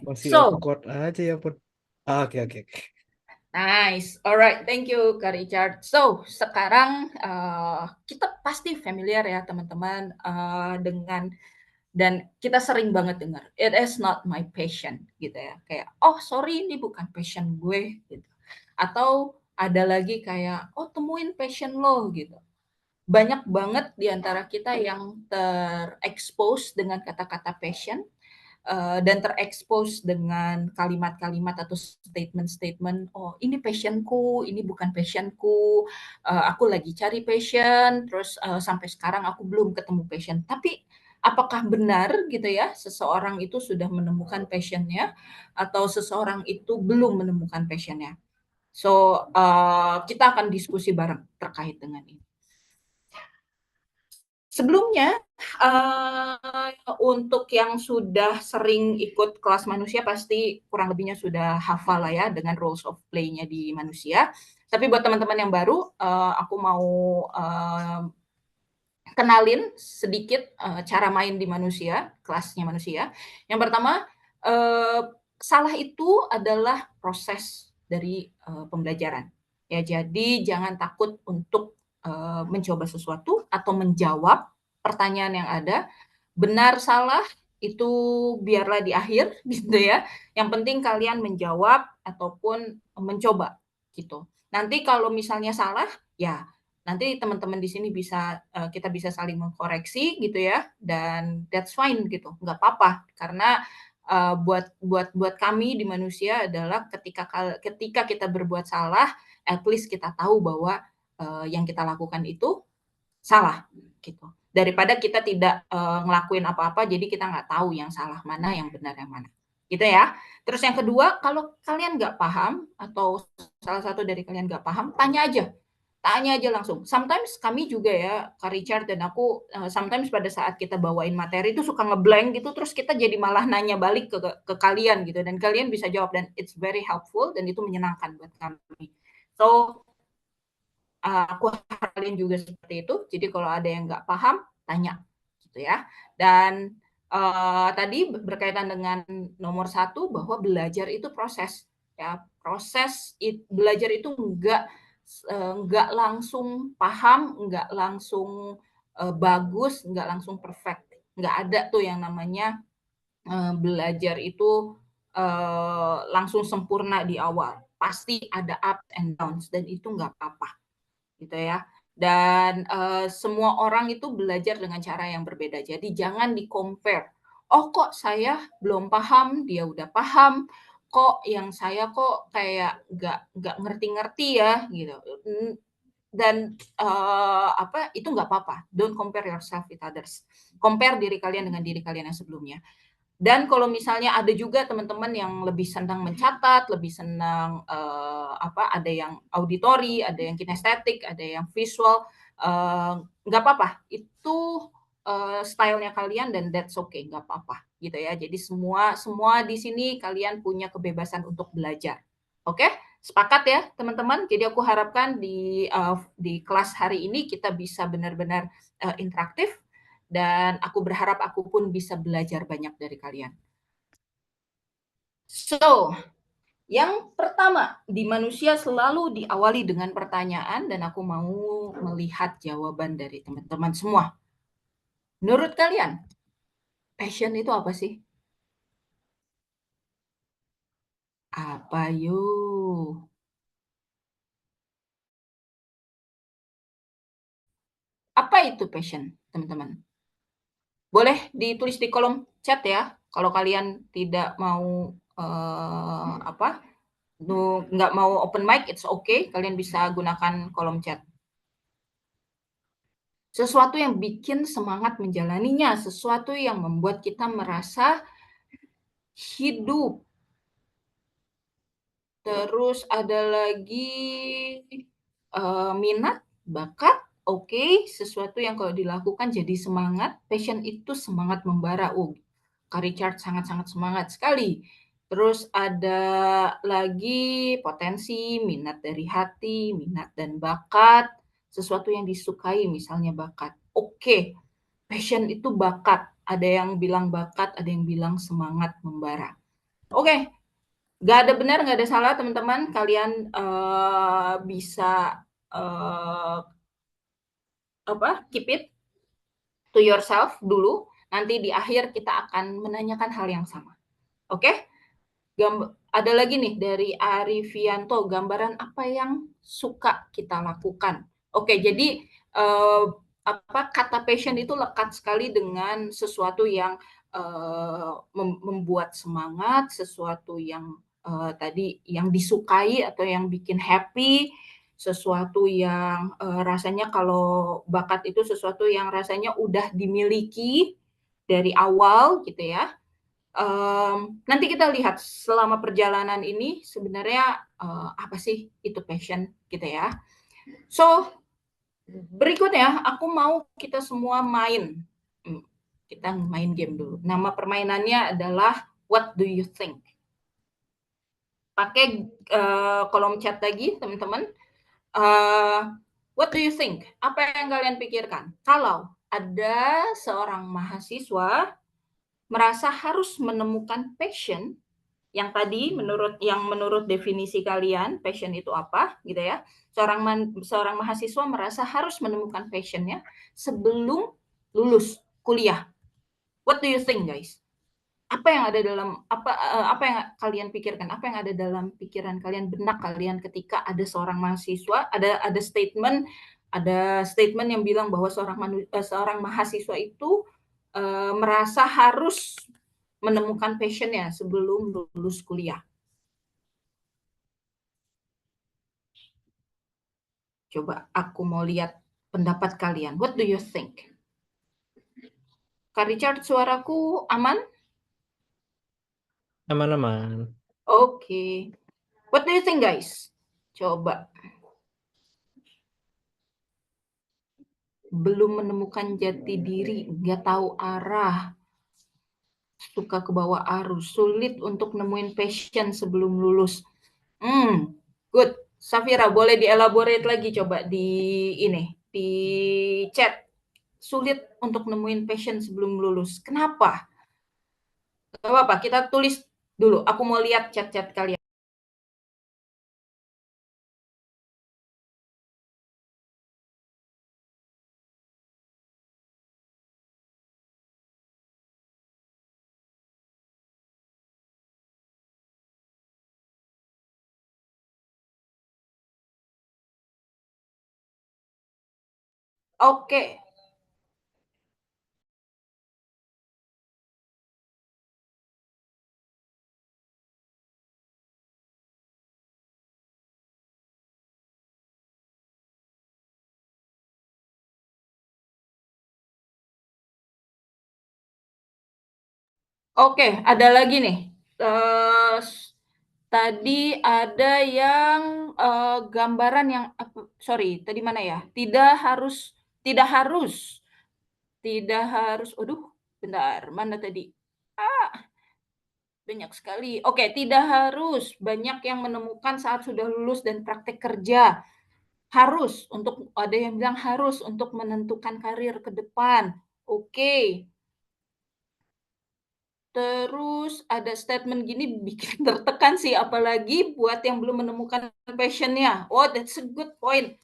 Masih So, awkward aja ya pun. Oke, oke, oke. nice. Alright, thank you Kak Richard. So, sekarang kita pasti familiar ya teman-teman dengan dan kita sering banget dengar, it is not my passion gitu ya. Kayak, oh sorry ini bukan passion gue gitu. Atau ada lagi kayak, oh temuin passion lo gitu. Banyak banget di antara kita yang terekspos dengan kata-kata passion dan terekspos dengan kalimat-kalimat atau statement-statement, oh ini passionku, ini bukan passionku, aku lagi cari passion, terus sampai sekarang aku belum ketemu passion. Tapi apakah benar gitu ya seseorang itu sudah menemukan passionnya atau seseorang itu belum menemukan passionnya? So kita akan diskusi bareng terkait dengan ini. Sebelumnya, untuk yang sudah sering ikut kelas manusia pasti kurang lebihnya sudah hafal lah ya dengan rules of play-nya di manusia. Tapi buat teman-teman yang baru, aku mau kenalin sedikit cara main di manusia, kelasnya manusia. Yang pertama, salah itu adalah proses dari pembelajaran. Ya, jadi jangan takut untuk mencoba sesuatu atau menjawab pertanyaan yang ada. Benar salah itu biarlah di akhir gitu ya. Yang penting kalian menjawab ataupun mencoba gitu. Nanti kalau misalnya salah, ya nanti teman-teman di sini bisa kita bisa saling mengkoreksi gitu ya dan that's fine gitu, nggak apa-apa karena buat kami di manusia adalah ketika kita berbuat salah, at least kita tahu bahwa yang kita lakukan itu salah gitu. Daripada kita tidak ngelakuin apa-apa, jadi kita nggak tahu yang salah mana, yang benar yang mana. Gitu ya. Terus yang kedua, kalau kalian nggak paham atau salah satu dari kalian nggak paham, tanya aja langsung. Sometimes kami juga ya, Kak Richard dan aku, sometimes pada saat kita bawain materi itu suka ngeblank gitu, terus kita jadi malah nanya balik ke kalian gitu, dan kalian bisa jawab, dan it's very helpful, dan itu menyenangkan buat kami. So, aku kalian juga seperti itu. Jadi kalau ada yang nggak paham, tanya gitu ya. Dan tadi berkaitan dengan nomor satu bahwa belajar itu proses ya. Belajar itu nggak langsung paham, nggak langsung bagus, nggak langsung perfect. Nggak ada tuh yang namanya belajar itu langsung sempurna di awal. Pasti ada ups and downs dan itu nggak apa-apa gitu ya. Dan semua orang itu belajar dengan cara yang berbeda. Jadi jangan di-compare. Oh kok saya belum paham, dia udah paham. Kok yang saya kok kayak nggak ngerti-ngerti ya gitu. Dan itu nggak apa-apa. Don't compare yourself with others. Compare diri kalian dengan diri kalian yang sebelumnya. Dan kalau misalnya ada juga teman-teman yang lebih senang mencatat, lebih senang ada yang auditori, ada yang kinestetik, ada yang visual, nggak apa-apa. Itu stylenya kalian dan that's okay, nggak apa-apa gitu ya. Jadi semua semua di sini kalian punya kebebasan untuk belajar. Oke? Sepakat ya teman-teman? Jadi aku harapkan di kelas hari ini kita bisa benar-benar interaktif dan aku berharap aku pun bisa belajar banyak dari kalian. So, yang pertama, di manusia selalu diawali dengan pertanyaan dan aku mau melihat jawaban dari teman-teman semua. Menurut kalian, passion itu apa sih? Apa yuk? Apa itu passion, teman-teman? Boleh ditulis di kolom chat ya. Kalau kalian tidak mau nggak mau open mic, it's okay. Kalian bisa gunakan kolom chat. Sesuatu yang bikin semangat menjalaninya, sesuatu yang membuat kita merasa hidup. Terus ada lagi minat, bakat, oke, sesuatu yang kalau dilakukan jadi semangat, passion itu semangat membara. Kak Richard sangat-sangat semangat sekali. Terus ada lagi potensi, minat dari hati, minat dan bakat, sesuatu yang disukai misalnya bakat. Oke, passion itu bakat. Ada yang bilang bakat, ada yang bilang semangat membara. Oke, nggak ada benar, nggak ada salah teman-teman. Kalian bisa keep it to yourself dulu. Nanti di akhir kita akan menanyakan hal yang sama. Oke? Ada lagi nih dari Arifianto, gambaran apa yang suka kita lakukan. Oke, jadi kata passion itu lekat sekali dengan sesuatu yang membuat semangat, sesuatu yang tadi yang disukai atau yang bikin happy, sesuatu yang rasanya kalau bakat itu sesuatu yang rasanya udah dimiliki dari awal gitu ya. Nanti kita lihat selama perjalanan ini sebenarnya apa sih itu passion gitu ya. So berikutnya aku mau kita semua main. Kita main game dulu. Nama permainannya adalah What Do You Think? Pakai kolom chat lagi teman-teman. What do you think? Apa yang kalian pikirkan? Kalau ada seorang mahasiswa merasa harus menemukan passion yang tadi menurut definisi kalian passion itu apa gitu ya. Seorang mahasiswa merasa harus menemukan passionnya sebelum lulus kuliah. What do you think, guys? Apa yang ada dalam apa yang kalian pikirkan? Apa yang ada dalam pikiran kalian, benak kalian ketika ada seorang mahasiswa, ada statement yang bilang bahwa seorang mahasiswa itu merasa harus menemukan passionnya sebelum lulus kuliah. Coba aku mau lihat pendapat kalian. What do you think? Kak Richard, suaraku aman? Aman-aman. Oke. What do you think, guys? Coba. Belum menemukan jati diri, nggak tahu arah, suka ke bawah arus, sulit untuk nemuin passion sebelum lulus. Good. Safira, boleh dielaborate lagi coba di chat. Sulit untuk nemuin passion sebelum lulus. Kenapa? Gak apa-apa, kita tulis dulu. Aku mau lihat chat-chat kalian. Oke. Oke, ada lagi nih. Tadi ada yang gambaran yang sorry, tadi mana ya? Tidak harus, tidak harus, tidak harus. Aduh, bentar, mana tadi? Banyak sekali. Oke, tidak harus banyak yang menemukan saat sudah lulus dan praktek kerja. Harus untuk ada yang bilang harus untuk menentukan karir ke depan. Oke. Terus ada statement gini bikin tertekan sih, apalagi buat yang belum menemukan passion-nya. Oh, that's a good point.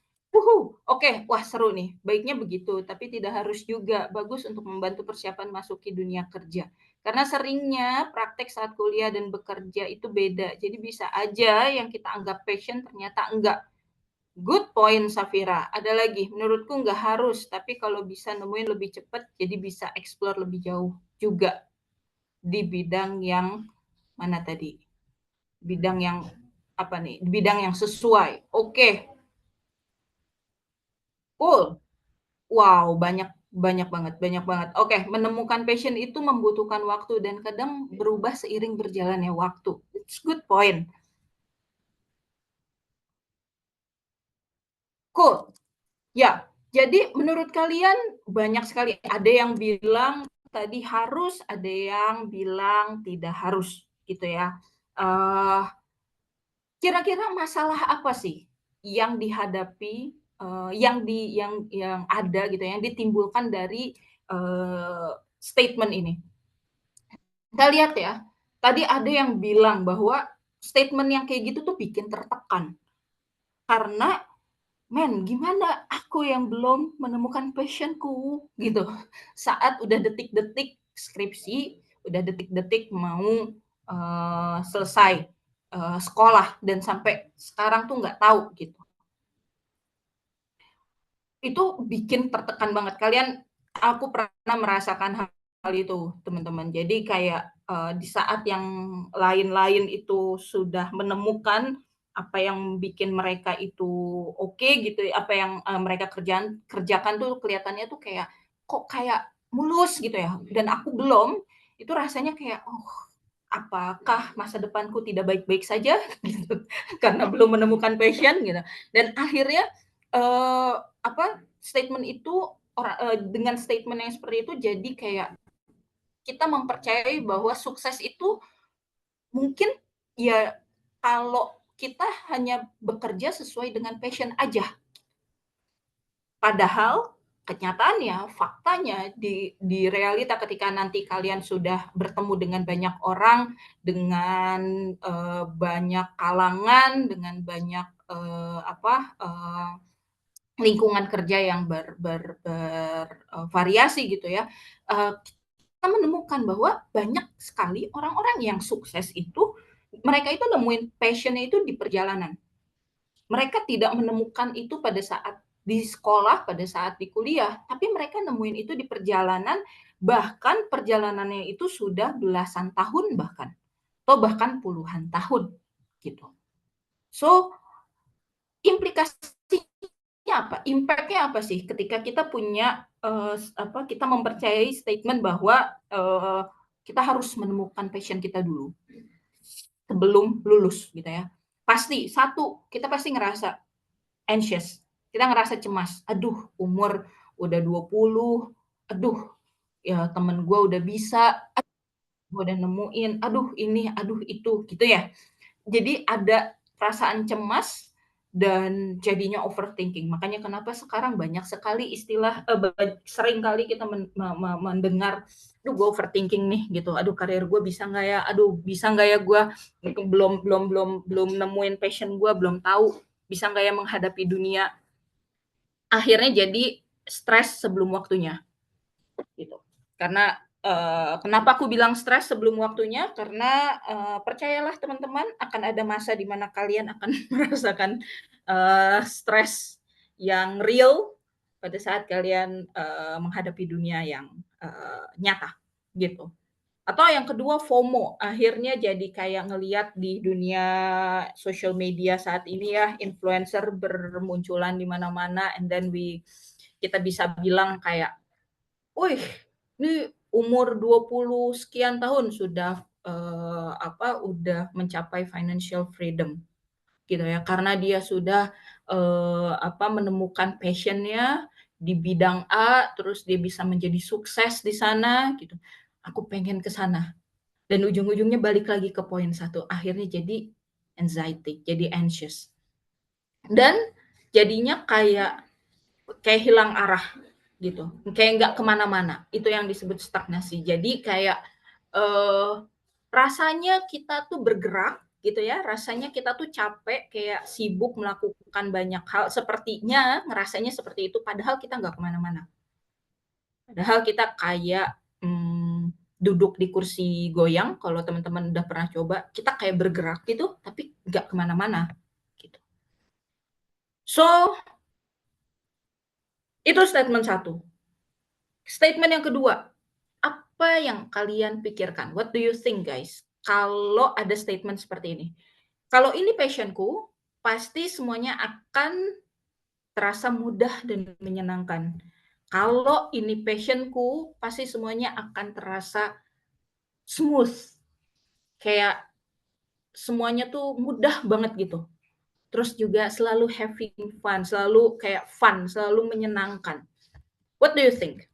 Oke, wah seru nih. Baiknya begitu, tapi tidak harus juga. Bagus untuk membantu persiapan masuki dunia kerja. Karena seringnya praktek saat kuliah dan bekerja itu beda. Jadi bisa aja yang kita anggap passion ternyata enggak. Good point, Safira. Ada lagi, menurutku enggak harus, tapi kalau bisa nemuin lebih cepat, jadi bisa explore lebih jauh juga di bidang yang mana tadi? Bidang yang apa nih? Bidang yang sesuai. Oke. Cool. Wow, banyak banget. Oke, menemukan passion itu membutuhkan waktu dan kadang berubah seiring berjalannya waktu. It's good point. Cool. Ya, jadi menurut kalian banyak sekali. Ada yang bilang tadi harus, ada yang bilang tidak harus, gitu ya. Kira-kira masalah apa sih yang dihadapi, yang ada gitu, yang ditimbulkan dari statement ini? Kita lihat ya, Tadi ada yang bilang bahwa statement yang kayak gitu tuh bikin tertekan. Karena, "Men, gimana aku yang belum menemukan passion-ku?" Gitu. Saat udah detik-detik skripsi, udah detik-detik mau, selesai, sekolah dan sampai sekarang tuh nggak tahu gitu. Itu bikin tertekan banget. Aku pernah merasakan hal itu, teman-teman. Jadi kayak, di saat yang lain-lain itu sudah menemukan apa yang bikin mereka itu oke gitu ya, apa yang, mereka kerjakan tuh kelihatannya tuh kayak, kok kayak mulus gitu ya, dan aku belum, itu rasanya kayak, "Oh, apakah masa depanku tidak baik-baik saja?" Gitu, karena belum menemukan passion gitu. Dan akhirnya, eee, statement itu dengan statement yang seperti itu jadi kayak kita mempercayai bahwa sukses itu mungkin ya kalau kita hanya bekerja sesuai dengan passion aja. Padahal kenyataannya, faktanya di realita ketika nanti kalian sudah bertemu dengan banyak orang, dengan, banyak kalangan, dengan banyak, lingkungan kerja yang variasi gitu ya, kita menemukan bahwa banyak sekali orang-orang yang sukses itu, mereka itu nemuin passion-nya itu di perjalanan. Mereka tidak menemukan itu pada saat di sekolah, pada saat di kuliah, tapi mereka nemuin itu di perjalanan, bahkan perjalanannya itu sudah belasan tahun bahkan, atau bahkan puluhan tahun, gitu. So, implikasinya apa? Impact-nya apa sih ketika kita punya, kita mempercayai statement bahwa, kita harus menemukan passion kita dulu, sebelum lulus gitu ya. Pasti, satu, kita pasti ngerasa anxious, kita ngerasa cemas, "Aduh, umur udah 20, aduh, ya temen gue udah bisa, gue udah nemuin, aduh ini, aduh itu," gitu ya. Jadi ada perasaan cemas dan jadinya overthinking. Makanya kenapa sekarang banyak sekali istilah sering kali kita mendengar, "Aduh gue overthinking nih," gitu, "Aduh karir gue bisa nggak ya? Aduh bisa nggak ya gue belum nemuin passion gue, belum tahu bisa nggak ya menghadapi dunia." Akhirnya jadi stres sebelum waktunya, gitu. Karena, kenapa aku bilang stres sebelum waktunya, karena, percayalah teman-teman akan ada masa di mana kalian akan merasakan, stres yang real pada saat kalian, menghadapi dunia yang, nyata, gitu. Atau yang kedua FOMO, akhirnya jadi kayak ngelihat di dunia social media saat ini ya, influencer bermunculan di mana-mana and then kita bisa bilang kayak, "Wih, ini umur 20 sekian tahun sudah, udah mencapai financial freedom," gitu ya. Karena dia sudah, menemukan passion-nya di bidang A, terus dia bisa menjadi sukses di sana gitu. Aku pengen ke sana. Dan ujung-ujungnya balik lagi ke poin satu, akhirnya jadi anxiety, jadi anxious. Dan jadinya kayak kayak hilang arah gitu, kayak nggak kemana-mana. Itu yang disebut stagnasi. Jadi kayak, eee, rasanya kita tuh bergerak gitu ya, rasanya kita tuh capek, kayak sibuk melakukan banyak hal, sepertinya ngerasanya seperti itu, padahal kita nggak kemana-mana. Padahal kita kayak, duduk di kursi goyang, kalau teman-teman udah pernah coba, kita kayak bergerak gitu, tapi nggak kemana-mana, gitu. So, itu statement satu. Statement yang kedua, apa yang kalian pikirkan? What do you think guys, kalau ada statement seperti ini? Kalau ini passion-ku, pasti semuanya akan terasa mudah dan menyenangkan. Kalau ini passion-ku, pasti semuanya akan terasa smooth, kayak semuanya tuh mudah banget gitu. Terus juga selalu having fun, selalu kayak fun, selalu menyenangkan. What do you think?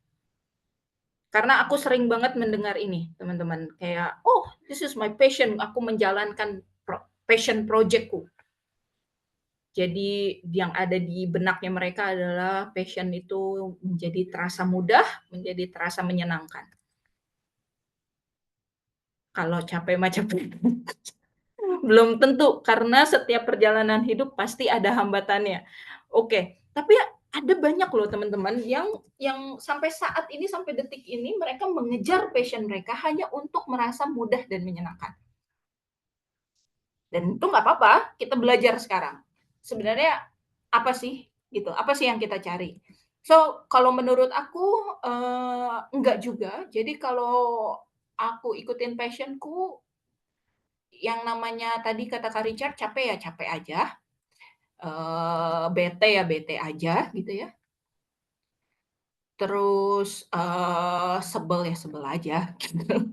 Karena aku sering banget mendengar ini, teman-teman, kayak, "Oh, this is my passion, aku menjalankan passion project-ku." Jadi yang ada di benaknya mereka adalah passion itu menjadi terasa mudah, menjadi terasa menyenangkan. Kalau capek mah capek. Belum tentu, karena setiap perjalanan hidup pasti ada hambatannya. Oke, tapi ada banyak loh teman-teman yang sampai saat ini, sampai detik ini mereka mengejar passion mereka hanya untuk merasa mudah dan menyenangkan. Dan itu nggak apa-apa, kita belajar sekarang. Sebenarnya apa sih gitu? Apa sih yang kita cari? So, kalau menurut aku enggak juga. Jadi kalau aku ikutin passionku, yang namanya tadi kata Kak Richard, capek ya capek aja, bete ya bete aja gitu ya. Terus, sebel ya sebel aja gitu.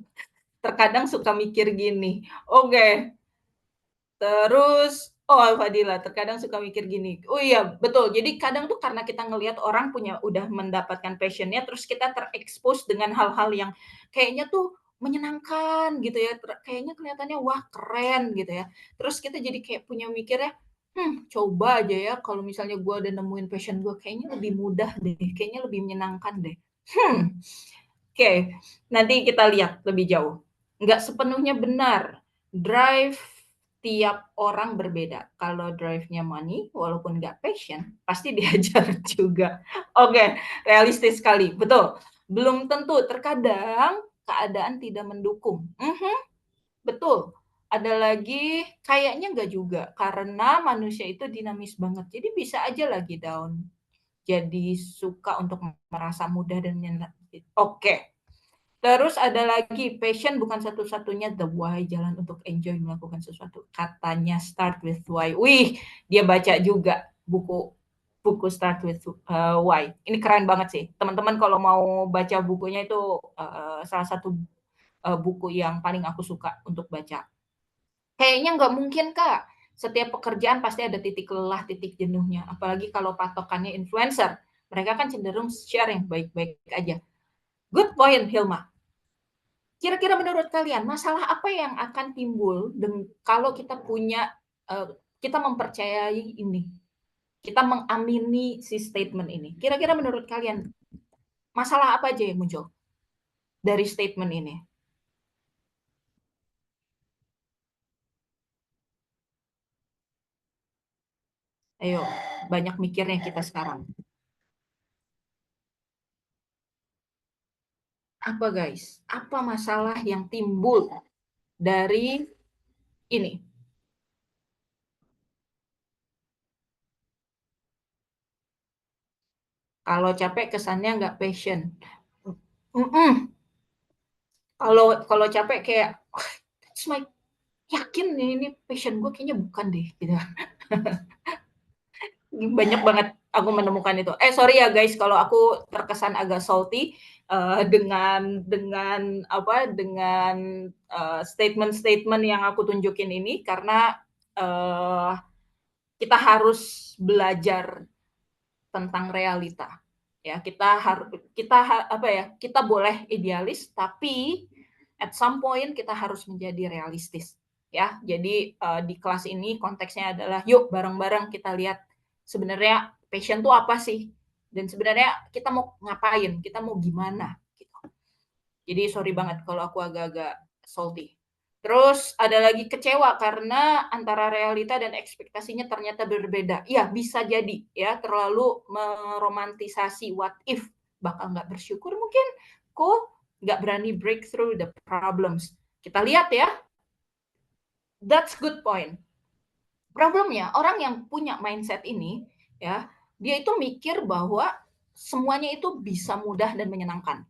Terkadang suka mikir gini, oke, terus Fadila, terkadang suka mikir gini, oh iya betul, jadi kadang tuh karena kita ngelihat orang udah mendapatkan passion-nya, terus kita terekspos dengan hal-hal yang kayaknya tuh menyenangkan gitu ya, kayaknya kelihatannya wah keren gitu ya. Terus kita jadi kayak punya mikirnya, coba aja ya kalau misalnya gue udah nemuin passion gue, kayaknya lebih mudah deh, kayaknya lebih menyenangkan deh. Oke, nanti kita lihat lebih jauh. Nggak sepenuhnya benar. Drive tiap orang berbeda. Kalau drive-nya money, walaupun nggak passion, pasti diajar juga. Oke, realistis sekali. Betul. Belum tentu. Terkadang keadaan tidak mendukung. Betul. Ada lagi, kayaknya nggak juga. Karena manusia itu dinamis banget. Jadi bisa aja lagi down. Jadi suka untuk merasa mudah dan menyenangkan. Oke. Terus ada lagi, passion bukan satu-satunya, the why, jalan untuk enjoy melakukan sesuatu. Katanya start with why. Wih, dia baca juga buku buku Start with Why. Ini keren banget sih. Teman-teman kalau mau baca bukunya itu salah satu buku yang paling aku suka untuk baca. Kayaknya nggak mungkin, Kak. Setiap pekerjaan pasti ada titik lelah, titik jenuhnya. Apalagi kalau patokannya influencer. Mereka kan cenderung share yang baik-baik aja. Good point, Hilma. Kira-kira menurut kalian, masalah apa yang akan timbul kalau kita punya, kita mempercayai ini, kita mengamini si statement ini? Kira-kira menurut kalian, masalah apa aja yang muncul dari statement ini? Ayo, banyak mikirnya kita sekarang. Apa guys? Apa masalah yang timbul dari ini? Kalau capek kesannya nggak passion. Kalau kalau capek kayak, oh, yakin nih ini passion gue kayaknya bukan deh gitu. Banyak banget aku menemukan itu. Sorry ya guys kalau aku terkesan agak salty dengan statement-statement yang aku tunjukin ini karena uh, kita harus belajar tentang realita. Ya, kita boleh idealis tapi at some point kita harus menjadi realistis. Ya, jadi di kelas ini konteksnya adalah yuk bareng-bareng kita lihat sebenarnya passion itu apa sih? Dan sebenarnya kita mau ngapain? Kita mau gimana? Gitu. Jadi sorry banget kalau aku agak-agak salty. Terus ada lagi kecewa karena antara realita dan ekspektasinya ternyata berbeda. Ya bisa jadi ya terlalu meromantisasi what if, bakal nggak bersyukur mungkin, kok nggak berani break through the problems. Kita lihat ya, that's good point. Problemnya orang yang punya mindset ini ya, dia itu mikir bahwa semuanya itu bisa mudah dan menyenangkan.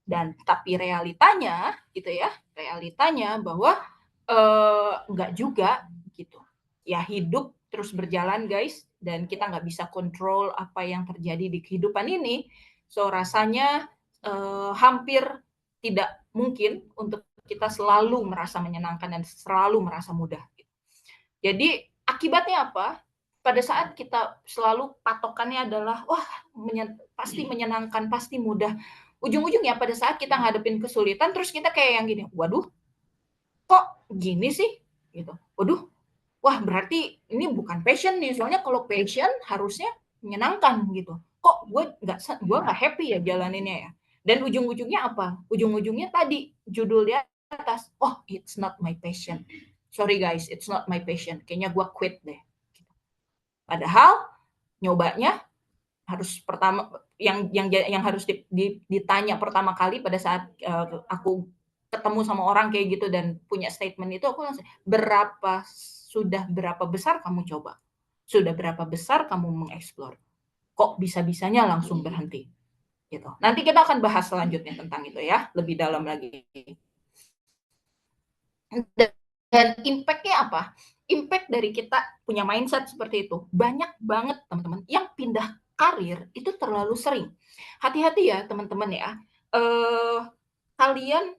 Dan tapi realitanya gitu ya, realitanya bahwa enggak juga gitu. Ya hidup terus berjalan guys dan kita nggak bisa kontrol apa yang terjadi di kehidupan ini. So rasanya hampir tidak mungkin untuk kita selalu merasa menyenangkan dan selalu merasa mudah. Jadi akibatnya apa? Pada saat kita selalu patokannya adalah wah pasti menyenangkan, pasti mudah. Ujung-ujungnya pada saat kita ngadepin kesulitan terus kita kayak yang gini, waduh, kok gini sih? Gitu. Waduh, wah berarti ini bukan passion nih. Soalnya kalau passion harusnya menyenangkan gitu. Kok gue nggak happy ya jalaninnya ya. Dan ujung-ujungnya apa? Ujung-ujungnya tadi judulnya atas, oh it's not my passion. Sorry guys, it's not my passion. Kayaknya gue quit deh. Padahal nyobanya harus pertama yang harus ditanya pertama kali pada saat aku ketemu sama orang kayak gitu dan punya statement itu aku langsung sudah berapa besar kamu coba? Sudah berapa besar kamu mengeksplor? Kok bisa-bisanya langsung berhenti? Gitu. Nanti kita akan bahas selanjutnya tentang itu ya, lebih dalam lagi. Dan impact-nya apa? Impact dari kita punya mindset seperti itu. Banyak banget teman-teman yang pindah karir itu terlalu sering. Hati-hati ya teman-teman ya. Kalian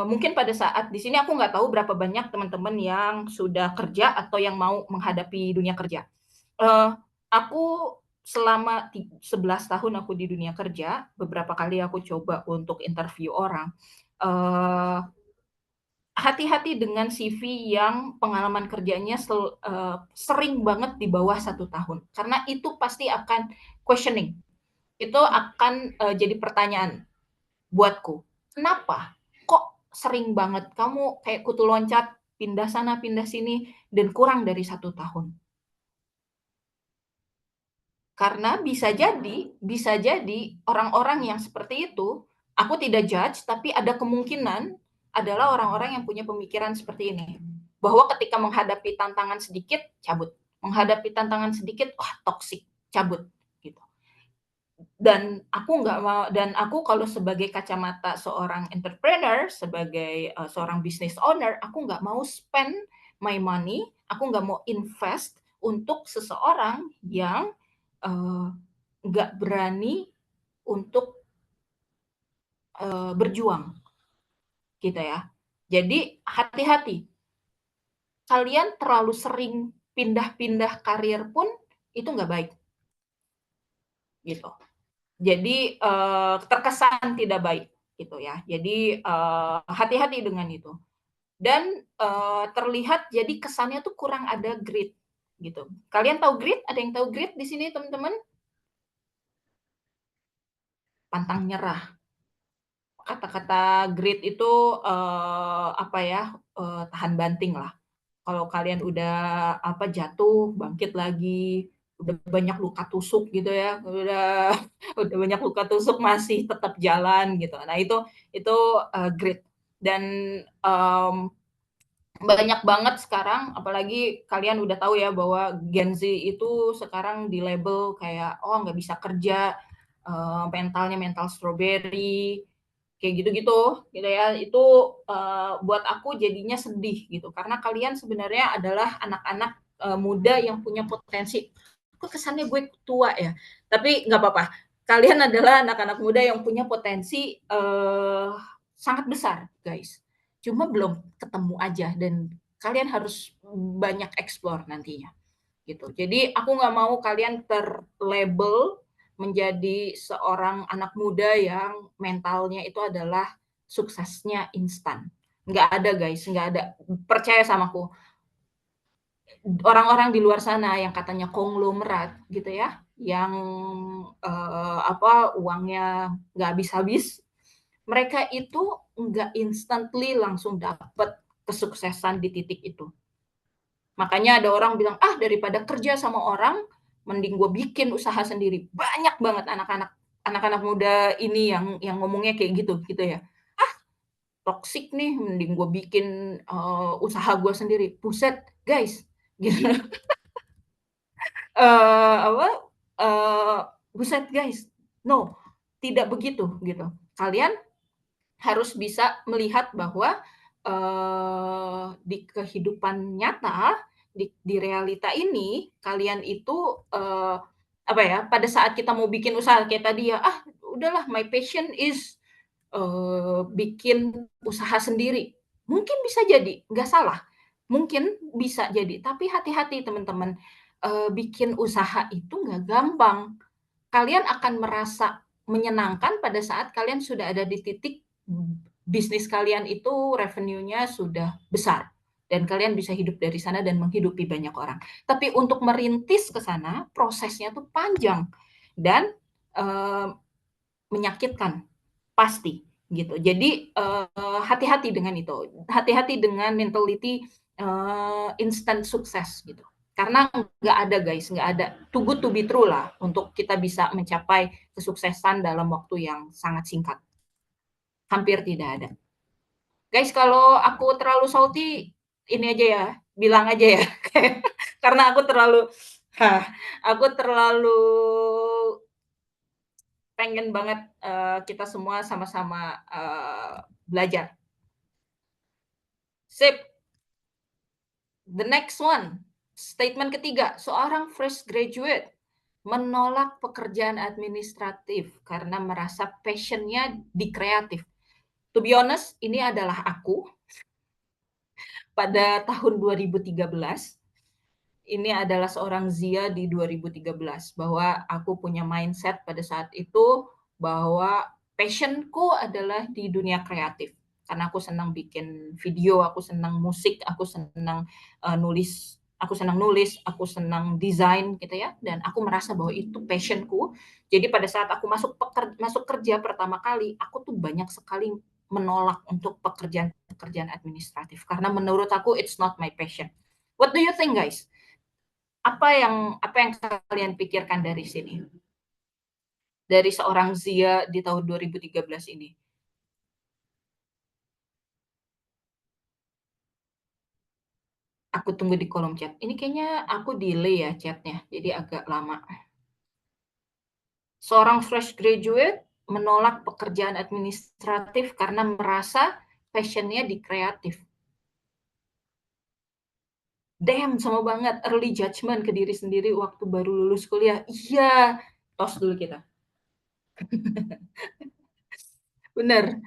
mungkin pada saat di sini aku nggak tahu berapa banyak teman-teman yang sudah kerja atau yang mau menghadapi dunia kerja. Aku selama 11 tahun aku di dunia kerja, beberapa kali aku coba untuk interview orang. Hati-hati dengan CV yang pengalaman kerjanya sering banget di bawah 1 tahun. Karena itu pasti akan questioning. Itu akan jadi pertanyaan buatku. Kenapa? Kok sering banget kamu kayak kutu loncat, pindah sana, pindah sini, dan kurang dari 1 tahun? Karena bisa jadi orang-orang yang seperti itu, aku tidak judge, tapi ada kemungkinan adalah orang-orang yang punya pemikiran seperti ini. Bahwa ketika menghadapi tantangan sedikit, cabut. Menghadapi tantangan sedikit, wah toksik, cabut. Gitu. Dan aku kalau sebagai kacamata seorang entrepreneur, sebagai seorang business owner, aku nggak mau spend my money, aku nggak mau invest untuk seseorang yang nggak berani untuk berjuang, gitu ya. Jadi hati-hati, kalian terlalu sering pindah-pindah karir pun itu nggak baik, gitu. Jadi terkesan tidak baik, gitu ya. Jadi hati-hati dengan itu. Dan terlihat jadi kesannya tuh kurang ada grit, gitu. Kalian tahu grit? Ada yang tahu grit di sini teman-teman? Pantang nyerah. Kata-kata grit itu apa ya, tahan banting lah. Kalau kalian udah jatuh, bangkit lagi, udah banyak luka tusuk gitu ya, udah banyak luka tusuk masih tetap jalan gitu. Nah itu grit. Dan banyak banget sekarang, apalagi kalian udah tahu ya bahwa Gen Z itu sekarang di-label kayak, "Oh nggak bisa kerja, mentalnya mental strawberry," kayak gitu-gitu, gitu ya. Itu buat aku jadinya sedih gitu, karena kalian sebenarnya adalah anak-anak muda yang punya potensi. Kok kesannya gue tua ya? Tapi nggak apa-apa. Kalian adalah anak-anak muda yang punya potensi sangat besar, guys. Cuma belum ketemu aja dan kalian harus banyak explore nantinya gitu. Jadi aku nggak mau kalian terlabel menjadi seorang anak muda yang mentalnya itu adalah suksesnya instan. Nggak ada guys, nggak ada. Percaya sama aku. Orang-orang di luar sana yang katanya konglomerat gitu ya, yang uangnya nggak habis-habis, mereka itu nggak instantly langsung dapat kesuksesan di titik itu. Makanya ada orang bilang, ah daripada kerja sama orang, mending gue bikin usaha sendiri. Banyak banget anak-anak muda ini yang ngomongnya kayak gitu gitu ya. Ah toksik nih, mending gue bikin usaha gue sendiri. Buset guys, gitu. Apa? Buset guys, no, tidak begitu gitu. Kalian harus bisa melihat bahwa di kehidupan nyata, di realita ini, kalian itu pada saat kita mau bikin usaha kayak tadi ya, ah udahlah my passion is bikin usaha sendiri. Mungkin bisa jadi, nggak salah. Mungkin bisa jadi, tapi hati-hati teman-teman. Bikin usaha itu nggak gampang. Kalian akan merasa menyenangkan pada saat kalian sudah ada di titik bisnis kalian itu revenue-nya sudah besar dan kalian bisa hidup dari sana dan menghidupi banyak orang. Tapi untuk merintis ke sana prosesnya tuh panjang dan menyakitkan pasti gitu. Jadi hati-hati dengan itu, hati-hati dengan mentality instant sukses gitu. Karena nggak ada guys, nggak ada too good to be true lah untuk kita bisa mencapai kesuksesan dalam waktu yang sangat singkat. Hampir tidak ada. Guys, kalau aku terlalu salty, ini aja ya, bilang aja ya. Karena aku terlalu pengen banget kita semua sama-sama belajar. Sip. The next one, statement ketiga, seorang fresh graduate menolak pekerjaan administratif karena merasa passionnya di kreatif. To be honest, ini adalah aku pada tahun 2013. Ini adalah seorang Zia di 2013, bahwa aku punya mindset pada saat itu bahwa passionku adalah di dunia kreatif. Karena aku senang bikin video, aku senang musik, aku senang nulis, aku senang desain gitu ya, dan aku merasa bahwa itu passionku. Jadi pada saat aku masuk kerja pertama kali, aku tuh banyak sekali menolak untuk pekerjaan-pekerjaan administratif karena menurut aku it's not my passion. What do you think, guys? Apa yang kalian pikirkan dari sini? Dari seorang Zia di tahun 2013 ini? Aku tunggu di kolom chat. Ini kayaknya aku delay ya chatnya, jadi agak lama. Seorang fresh graduate menolak pekerjaan administratif karena merasa passionnya di kreatif. Damn, sama banget. Early judgment ke diri sendiri waktu baru lulus kuliah. Iya, tos dulu kita. Bener.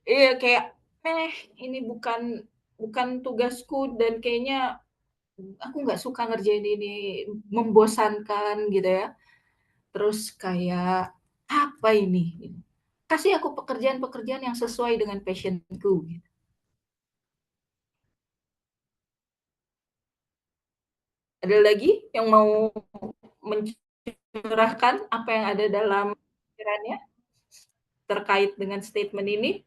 Iya, kayak, ini bukan bukan tugasku dan kayaknya aku nggak suka ngerjain ini, membosankan gitu ya. Terus kayak, apa ini? Kasih aku pekerjaan-pekerjaan yang sesuai dengan passionku. Gitu. Ada lagi yang mau mencurahkan apa yang ada dalam pikirannya terkait dengan statement ini?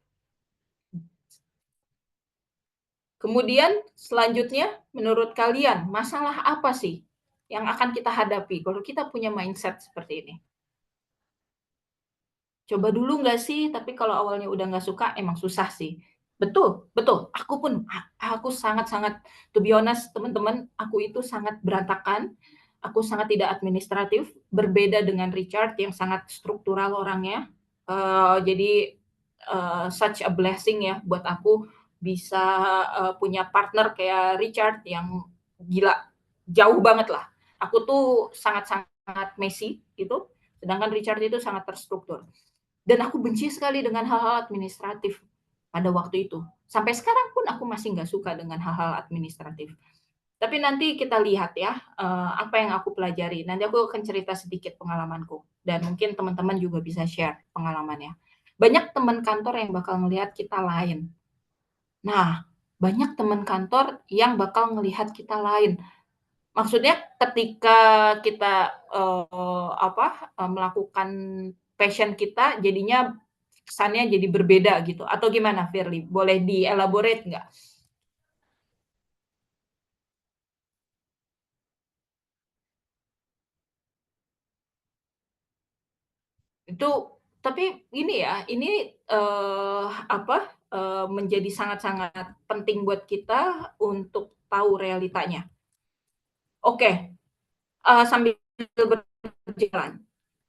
Kemudian selanjutnya, menurut kalian, masalah apa sih yang akan kita hadapi kalau kita punya mindset seperti ini? Coba dulu nggak sih, tapi kalau awalnya udah nggak suka, emang susah sih. Betul, betul. Aku sangat-sangat, to be honest, teman-teman, aku itu sangat berantakan. Aku sangat tidak administratif, berbeda dengan Richard yang sangat struktural orangnya. Jadi such a blessing ya buat aku bisa punya partner kayak Richard yang gila, jauh banget lah. Aku tuh sangat-sangat messy gitu, sedangkan Richard itu sangat terstruktur. Dan aku benci sekali dengan hal-hal administratif pada waktu itu. Sampai sekarang pun aku masih nggak suka dengan hal-hal administratif. Tapi nanti kita lihat ya, apa yang aku pelajari. Nanti aku akan cerita sedikit pengalamanku. Dan mungkin teman-teman juga bisa share pengalamannya. Banyak teman kantor yang bakal ngelihat kita lain. Nah, banyak teman kantor yang bakal ngelihat kita lain. Maksudnya ketika kita melakukan passion kita, jadinya kesannya jadi berbeda gitu. Atau gimana, Firly? Boleh dielaborate nggak? Itu tapi ini ya, ini menjadi sangat-sangat penting buat kita untuk tahu realitanya. Oke, sambil berjalan,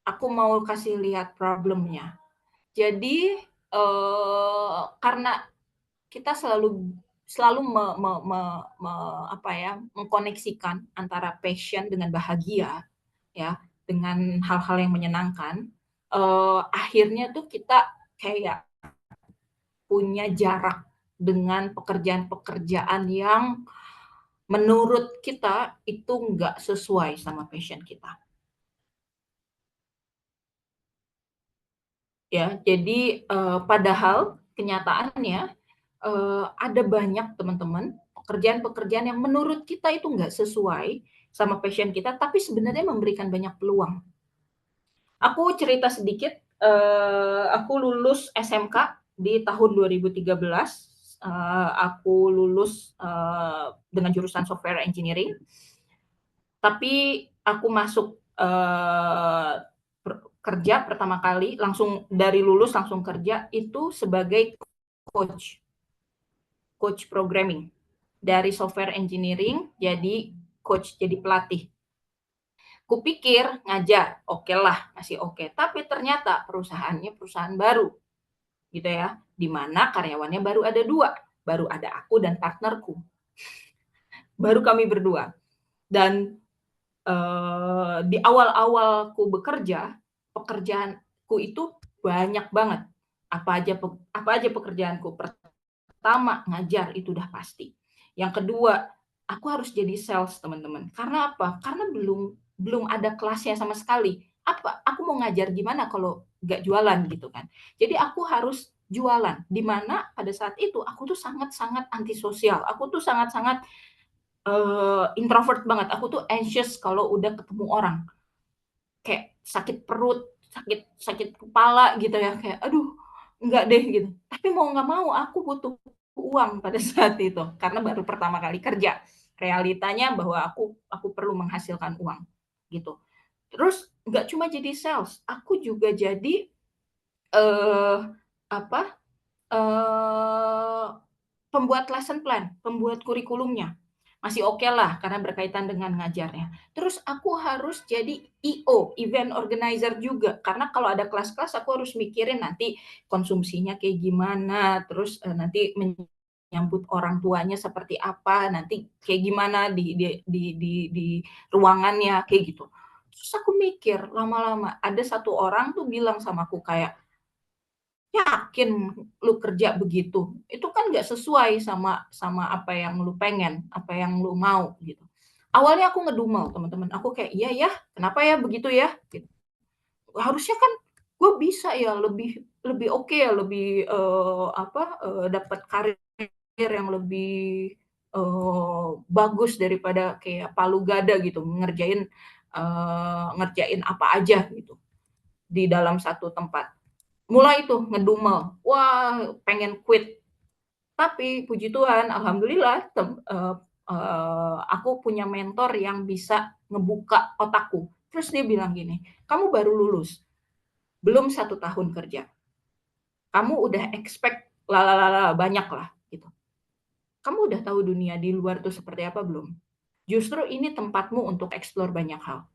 aku mau kasih lihat problemnya. Jadi karena kita selalu selalu mengkoneksikan antara passion dengan bahagia, ya, dengan hal-hal yang menyenangkan. Akhirnya tuh kita kayak punya jarak dengan pekerjaan-pekerjaan yang menurut kita itu nggak sesuai sama passion kita. Ya, jadi padahal kenyataannya ada banyak teman-teman pekerjaan-pekerjaan yang menurut kita itu nggak sesuai sama passion kita, tapi sebenarnya memberikan banyak peluang. Aku cerita sedikit, aku lulus SMK di tahun 2013 aku lulus dengan jurusan software engineering, tapi aku masuk kerja pertama kali langsung dari lulus langsung kerja itu sebagai coach programming dari software engineering jadi coach, jadi pelatih. Kupikir ngajar, oke lah, masih oke. Tapi ternyata perusahaannya perusahaan baru, gitu ya, di mana karyawannya baru ada 2, baru ada aku dan partnerku. Baru kami berdua. Dan di awal-awalku bekerja, pekerjaanku itu banyak banget. Apa aja pekerjaanku. Pertama, ngajar itu udah pasti. Yang kedua, aku harus jadi sales, teman-teman. Karena apa? Karena belum ada kelasnya sama sekali. Aku mau ngajar gimana kalau nggak jualan gitu kan. Jadi aku harus jualan. Di mana pada saat itu aku tuh sangat-sangat antisosial. Aku tuh sangat-sangat introvert banget. Aku tuh anxious kalau udah ketemu orang. Kayak sakit perut, sakit kepala gitu ya. Kayak aduh, enggak deh gitu. Tapi mau nggak mau aku butuh uang pada saat itu karena baru pertama kali kerja. Realitanya bahwa aku perlu menghasilkan uang gitu. Terus nggak cuma jadi sales, aku juga jadi eh apa? eh Pembuat lesson plan, pembuat kurikulumnya. Masih oke lah karena berkaitan dengan ngajarnya. Terus aku harus jadi EO, event organizer juga. Karena kalau ada kelas-kelas aku harus mikirin nanti konsumsinya kayak gimana, terus nanti menyambut orang tuanya seperti apa, nanti kayak gimana di ruangannya kayak gitu. Terus aku mikir lama-lama ada satu orang tuh bilang sama aku kayak, yakin lu kerja begitu? Itu kan nggak sesuai sama sama apa yang lu pengen, apa yang lu mau gitu. Awalnya aku ngedumel teman-teman, aku kayak, "Iya ya, kenapa ya begitu ya?" Gitu. Harusnya kan gue bisa ya lebih lebih oke ya, lebih, dapat karir yang lebih, bagus daripada kayak palu gada gitu, ngerjain apa aja gitu, di dalam satu tempat. Mulai tuh ngedumel, wah pengen quit. Tapi puji Tuhan, alhamdulillah aku punya mentor yang bisa ngebuka otakku. Terus dia bilang gini, "Kamu baru lulus, belum 1 tahun kerja. Kamu udah expect banyak lah gitu. Kamu udah tahu dunia di luar tuh seperti apa belum? Justru ini tempatmu untuk explore banyak hal.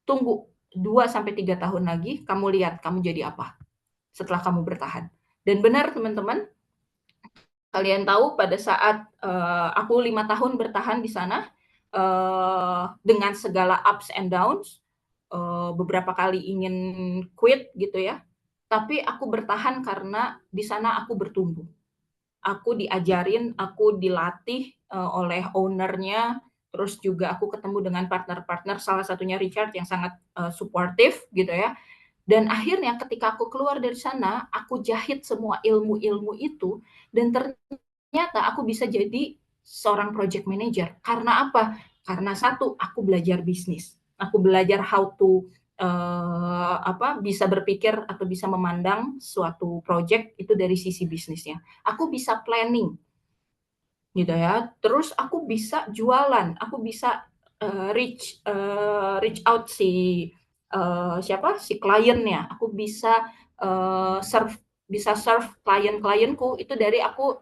Tunggu 2 sampai 3 tahun lagi, kamu lihat kamu jadi apa setelah kamu bertahan." Dan benar teman-teman, kalian tahu pada saat aku 5 tahun bertahan di sana dengan segala ups and downs, beberapa kali ingin quit gitu ya, tapi aku bertahan karena di sana aku bertumbuh. Aku diajarin, aku dilatih oleh ownernya, terus juga aku ketemu dengan partner-partner, salah satunya Richard yang sangat suportif gitu ya. Dan akhirnya ketika aku keluar dari sana, aku jahit semua ilmu-ilmu itu dan ternyata aku bisa jadi seorang project manager. Karena apa? Karena satu, aku belajar bisnis. Aku belajar how to bisa berpikir atau bisa memandang suatu project itu dari sisi bisnisnya. Aku bisa planning gitu ya. Terus aku bisa jualan, aku bisa reach out si kliennya. Aku bisa serve klien-klienku itu dari aku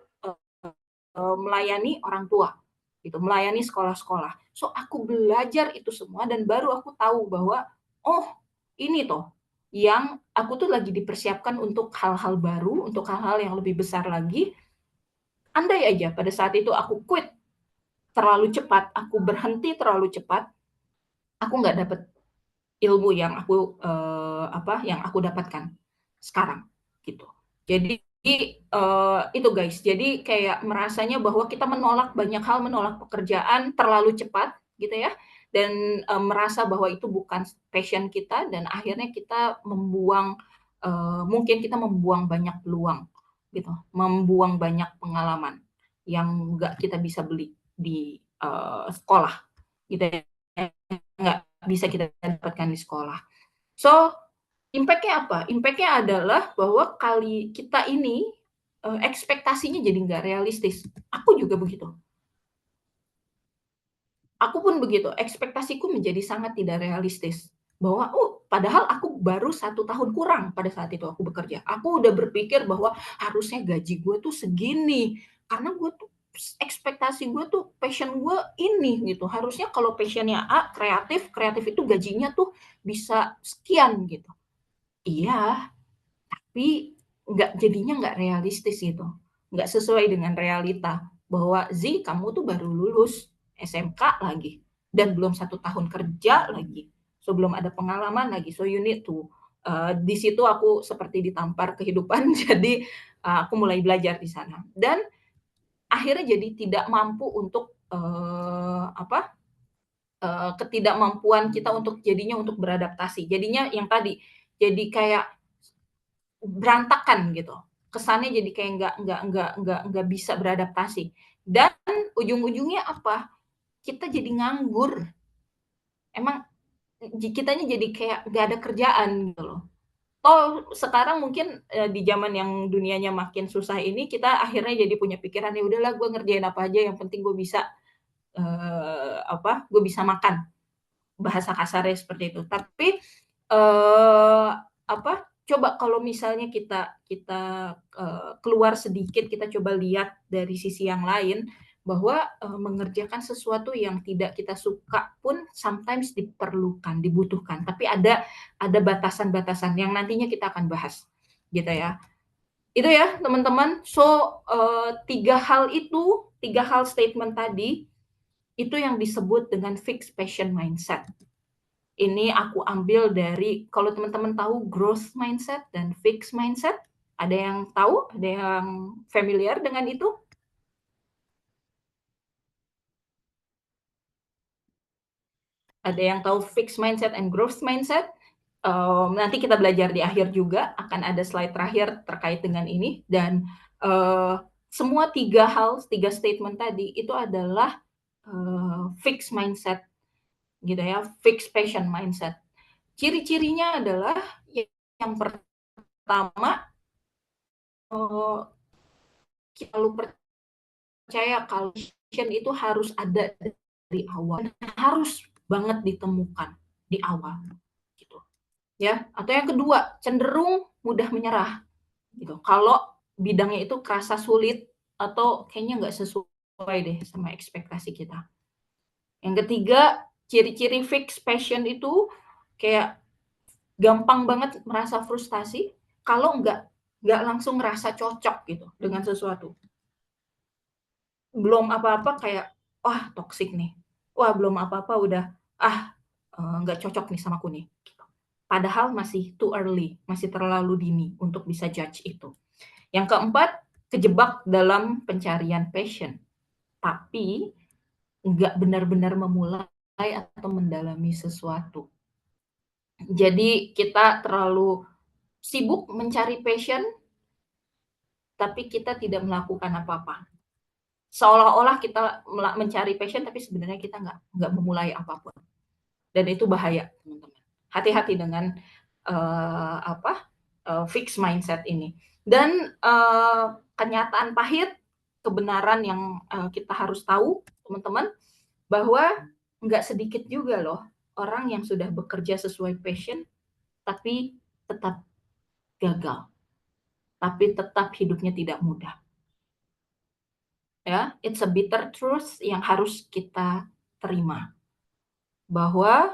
melayani orang tua gitu, melayani sekolah-sekolah. So aku belajar itu semua dan baru aku tahu bahwa oh ini toh yang aku tuh lagi dipersiapkan untuk hal-hal baru, untuk hal-hal yang lebih besar lagi. Andai aja pada saat itu aku quit terlalu cepat, aku berhenti terlalu cepat, aku nggak dapet ilmu yang aku dapatkan sekarang gitu. Jadi itu guys. Jadi kayak merasanya bahwa kita menolak banyak hal, menolak pekerjaan terlalu cepat gitu ya. Dan merasa bahwa itu bukan passion kita dan akhirnya kita mungkin kita membuang banyak peluang gitu, membuang banyak pengalaman yang nggak kita bisa beli di sekolah gitu ya, nggak bisa kita dapatkan di sekolah. So, impact-nya apa? Impact-nya adalah bahwa kita ini ekspektasinya jadi nggak realistis. Aku juga begitu. Aku pun begitu, ekspektasiku menjadi sangat tidak realistis. Bahwa, padahal aku baru 1 tahun kurang pada saat itu aku bekerja. Aku udah berpikir bahwa harusnya gaji gue tuh segini, karena gue tuh ekspektasi gue tuh passion gue ini gitu. Harusnya kalau passionnya A, kreatif, kreatif itu gajinya tuh bisa sekian gitu. Iya, tapi jadinya nggak realistis gitu, nggak sesuai dengan realita bahwa kamu tuh baru lulus SMK lagi dan belum 1 tahun kerja lagi, so belum ada pengalaman lagi, so you need to di situ aku seperti ditampar kehidupan jadi aku mulai belajar di sana dan akhirnya jadi tidak mampu untuk ketidakmampuan kita untuk jadinya untuk beradaptasi jadinya yang tadi jadi kayak berantakan gitu. Kesannya jadi kayak nggak bisa beradaptasi. Dan ujung-ujungnya apa? Kita jadi nganggur. Emang kitanya jadi kayak nggak ada kerjaan gitu loh. Toh sekarang mungkin di zaman yang dunianya makin susah ini kita akhirnya jadi punya pikiran ya udahlah gue ngerjain apa aja yang penting gue bisa gue bisa makan bahasa kasarnya seperti itu. Tapi eh, coba kalau misalnya kita kita keluar sedikit, kita coba lihat dari sisi yang lain bahwa mengerjakan sesuatu yang tidak kita suka pun sometimes diperlukan, dibutuhkan. Tapi ada batasan-batasan yang nantinya kita akan bahas, gitu ya. Itu ya teman-teman. So tiga hal statement tadi itu yang disebut dengan fixed passion mindset. Ini aku ambil dari kalau teman-teman tahu growth mindset dan fixed mindset, ada yang tahu? Ada yang familiar dengan itu? Ada yang tahu fixed mindset and growth mindset? Nanti kita belajar di akhir juga, akan ada slide terakhir terkait dengan ini dan semua tiga statement tadi itu adalah fixed mindset gitu ya, fixed passion mindset. Ciri-cirinya adalah yang pertama kita perlu percaya kalau passion itu harus ada dari awal, harus banget ditemukan di awal gitu ya. Atau yang kedua, cenderung mudah menyerah gitu. Kalau bidangnya itu kerasa sulit atau kayaknya nggak sesuai deh sama ekspektasi kita. Yang ketiga, ciri-ciri fix passion itu kayak gampang banget merasa frustasi kalau nggak langsung ngerasa cocok gitu dengan sesuatu. Belum apa-apa kayak, wah toxic nih, wah belum apa-apa udah, nggak cocok nih sama aku nih, gitu. Padahal masih too early, masih terlalu dini untuk bisa judge itu. Yang keempat, kejebak dalam pencarian passion, tapi nggak benar-benar memulai atau mendalami sesuatu. Jadi kita terlalu sibuk mencari passion, tapi kita tidak melakukan apa-apa. Seolah-olah kita mencari passion, tapi sebenarnya kita nggak memulai apapun. Dan itu bahaya, teman-teman. Hati-hati dengan fixed mindset ini. Dan kenyataan pahit, kebenaran yang kita harus tahu, teman-teman, bahwa nggak sedikit juga loh orang yang sudah bekerja sesuai passion, tapi tetap gagal, tapi tetap hidupnya tidak mudah. Ya, it's a bitter truth yang harus kita terima. Bahwa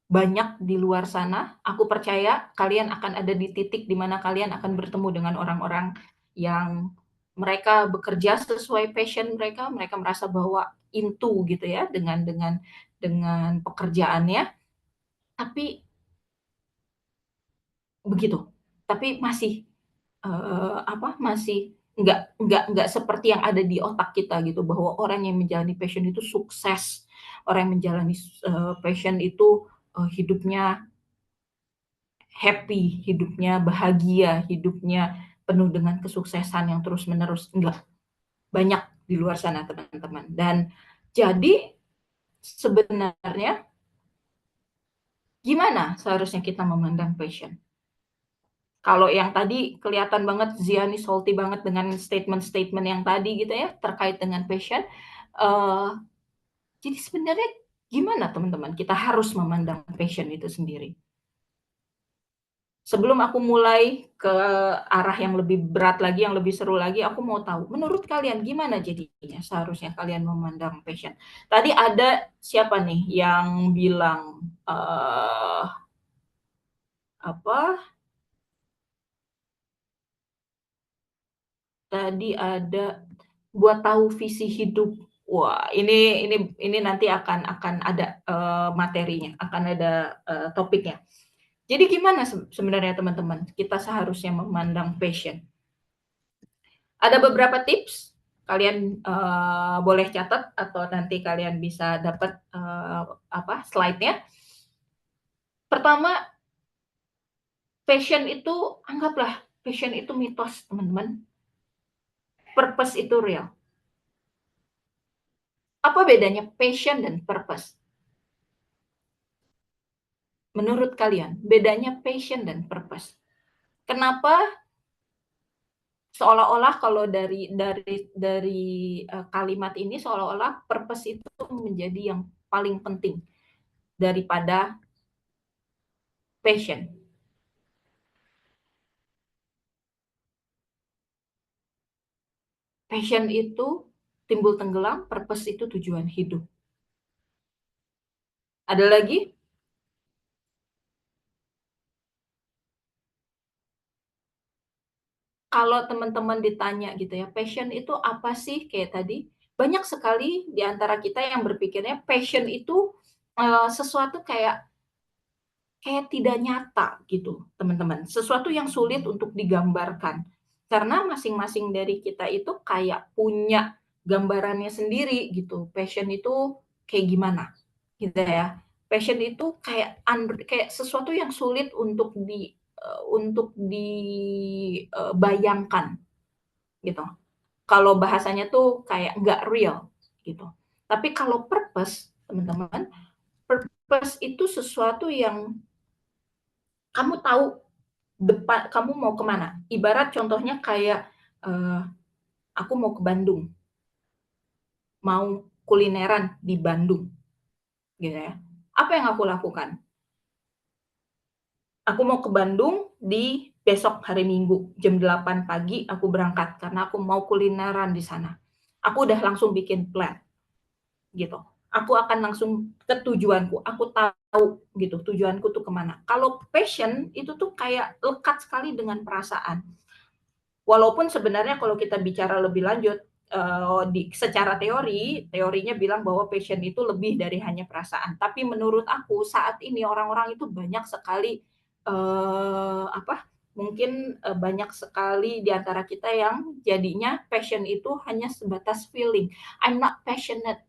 banyak di luar sana, aku percaya kalian akan ada di titik di mana kalian akan bertemu dengan orang-orang yang mereka bekerja sesuai passion mereka, mereka merasa bahwa into gitu ya dengan pekerjaannya, tapi begitu. Tapi masih masih nggak seperti yang ada di otak kita gitu, bahwa orang yang menjalani passion itu sukses, orang yang menjalani passion itu hidupnya happy, hidupnya bahagia, hidupnya penuh dengan kesuksesan yang terus-menerus. Enggak, banyak di luar sana teman-teman. Dan jadi sebenarnya gimana seharusnya kita memandang passion? Kalau yang tadi kelihatan banget Ziani salty banget dengan statement-statement yang tadi gitu ya, terkait dengan passion. Jadi sebenarnya gimana teman-teman kita harus memandang passion itu sendiri? Sebelum aku mulai ke arah yang lebih berat lagi, yang lebih seru lagi, aku mau tahu, menurut kalian gimana jadinya seharusnya kalian memandang passion? Tadi ada siapa nih yang bilang, apa, tadi ada buat tahu visi hidup. Wah, ini nanti akan ada, materinya, akan ada, topiknya. Jadi gimana sebenarnya teman-teman, kita seharusnya memandang passion? Ada beberapa tips, kalian, boleh catat atau nanti kalian bisa dapat, slide-nya. Pertama, passion itu anggaplah passion itu mitos, teman-teman. Purpose itu real. Apa bedanya passion dan purpose? Menurut kalian, bedanya passion dan purpose? Kenapa seolah-olah kalau dari kalimat ini seolah-olah purpose itu menjadi yang paling penting daripada passion. Passion itu timbul tenggelam, purpose itu tujuan hidup. Ada lagi? Kalau teman-teman ditanya gitu ya, passion itu apa sih? Kayak tadi, banyak sekali di antara kita yang berpikirnya passion itu sesuatu kayak kayak tidak nyata gitu, teman-teman. Sesuatu yang sulit untuk digambarkan. Karena masing-masing dari kita itu kayak punya gambarannya sendiri gitu. Passion itu kayak gimana gitu ya. Passion itu kayak sesuatu yang sulit untuk dibayangkan gitu. Kalau bahasanya tuh kayak nggak real gitu. Tapi kalau purpose, teman-teman, purpose itu sesuatu yang kamu tahu depan kamu mau kemana. Ibarat contohnya kayak uh, aku mau ke Bandung, mau kulineran di Bandung, gitu ya. Apa yang aku lakukan? Aku mau ke Bandung di besok hari Minggu jam 8 pagi aku berangkat karena aku mau kulineran di sana. Aku udah langsung bikin plan gitu. Aku akan langsung ke tujuanku. Aku tahu gitu tujuanku tuh kemana. Kalau passion itu tuh kayak lekat sekali dengan perasaan. Walaupun sebenarnya kalau kita bicara lebih lanjut, secara teorinya bilang bahwa passion itu lebih dari hanya perasaan. Tapi menurut aku saat ini orang-orang itu banyak sekali, mungkin banyak sekali di antara kita yang jadinya passion itu hanya sebatas feeling. I'm not passionate.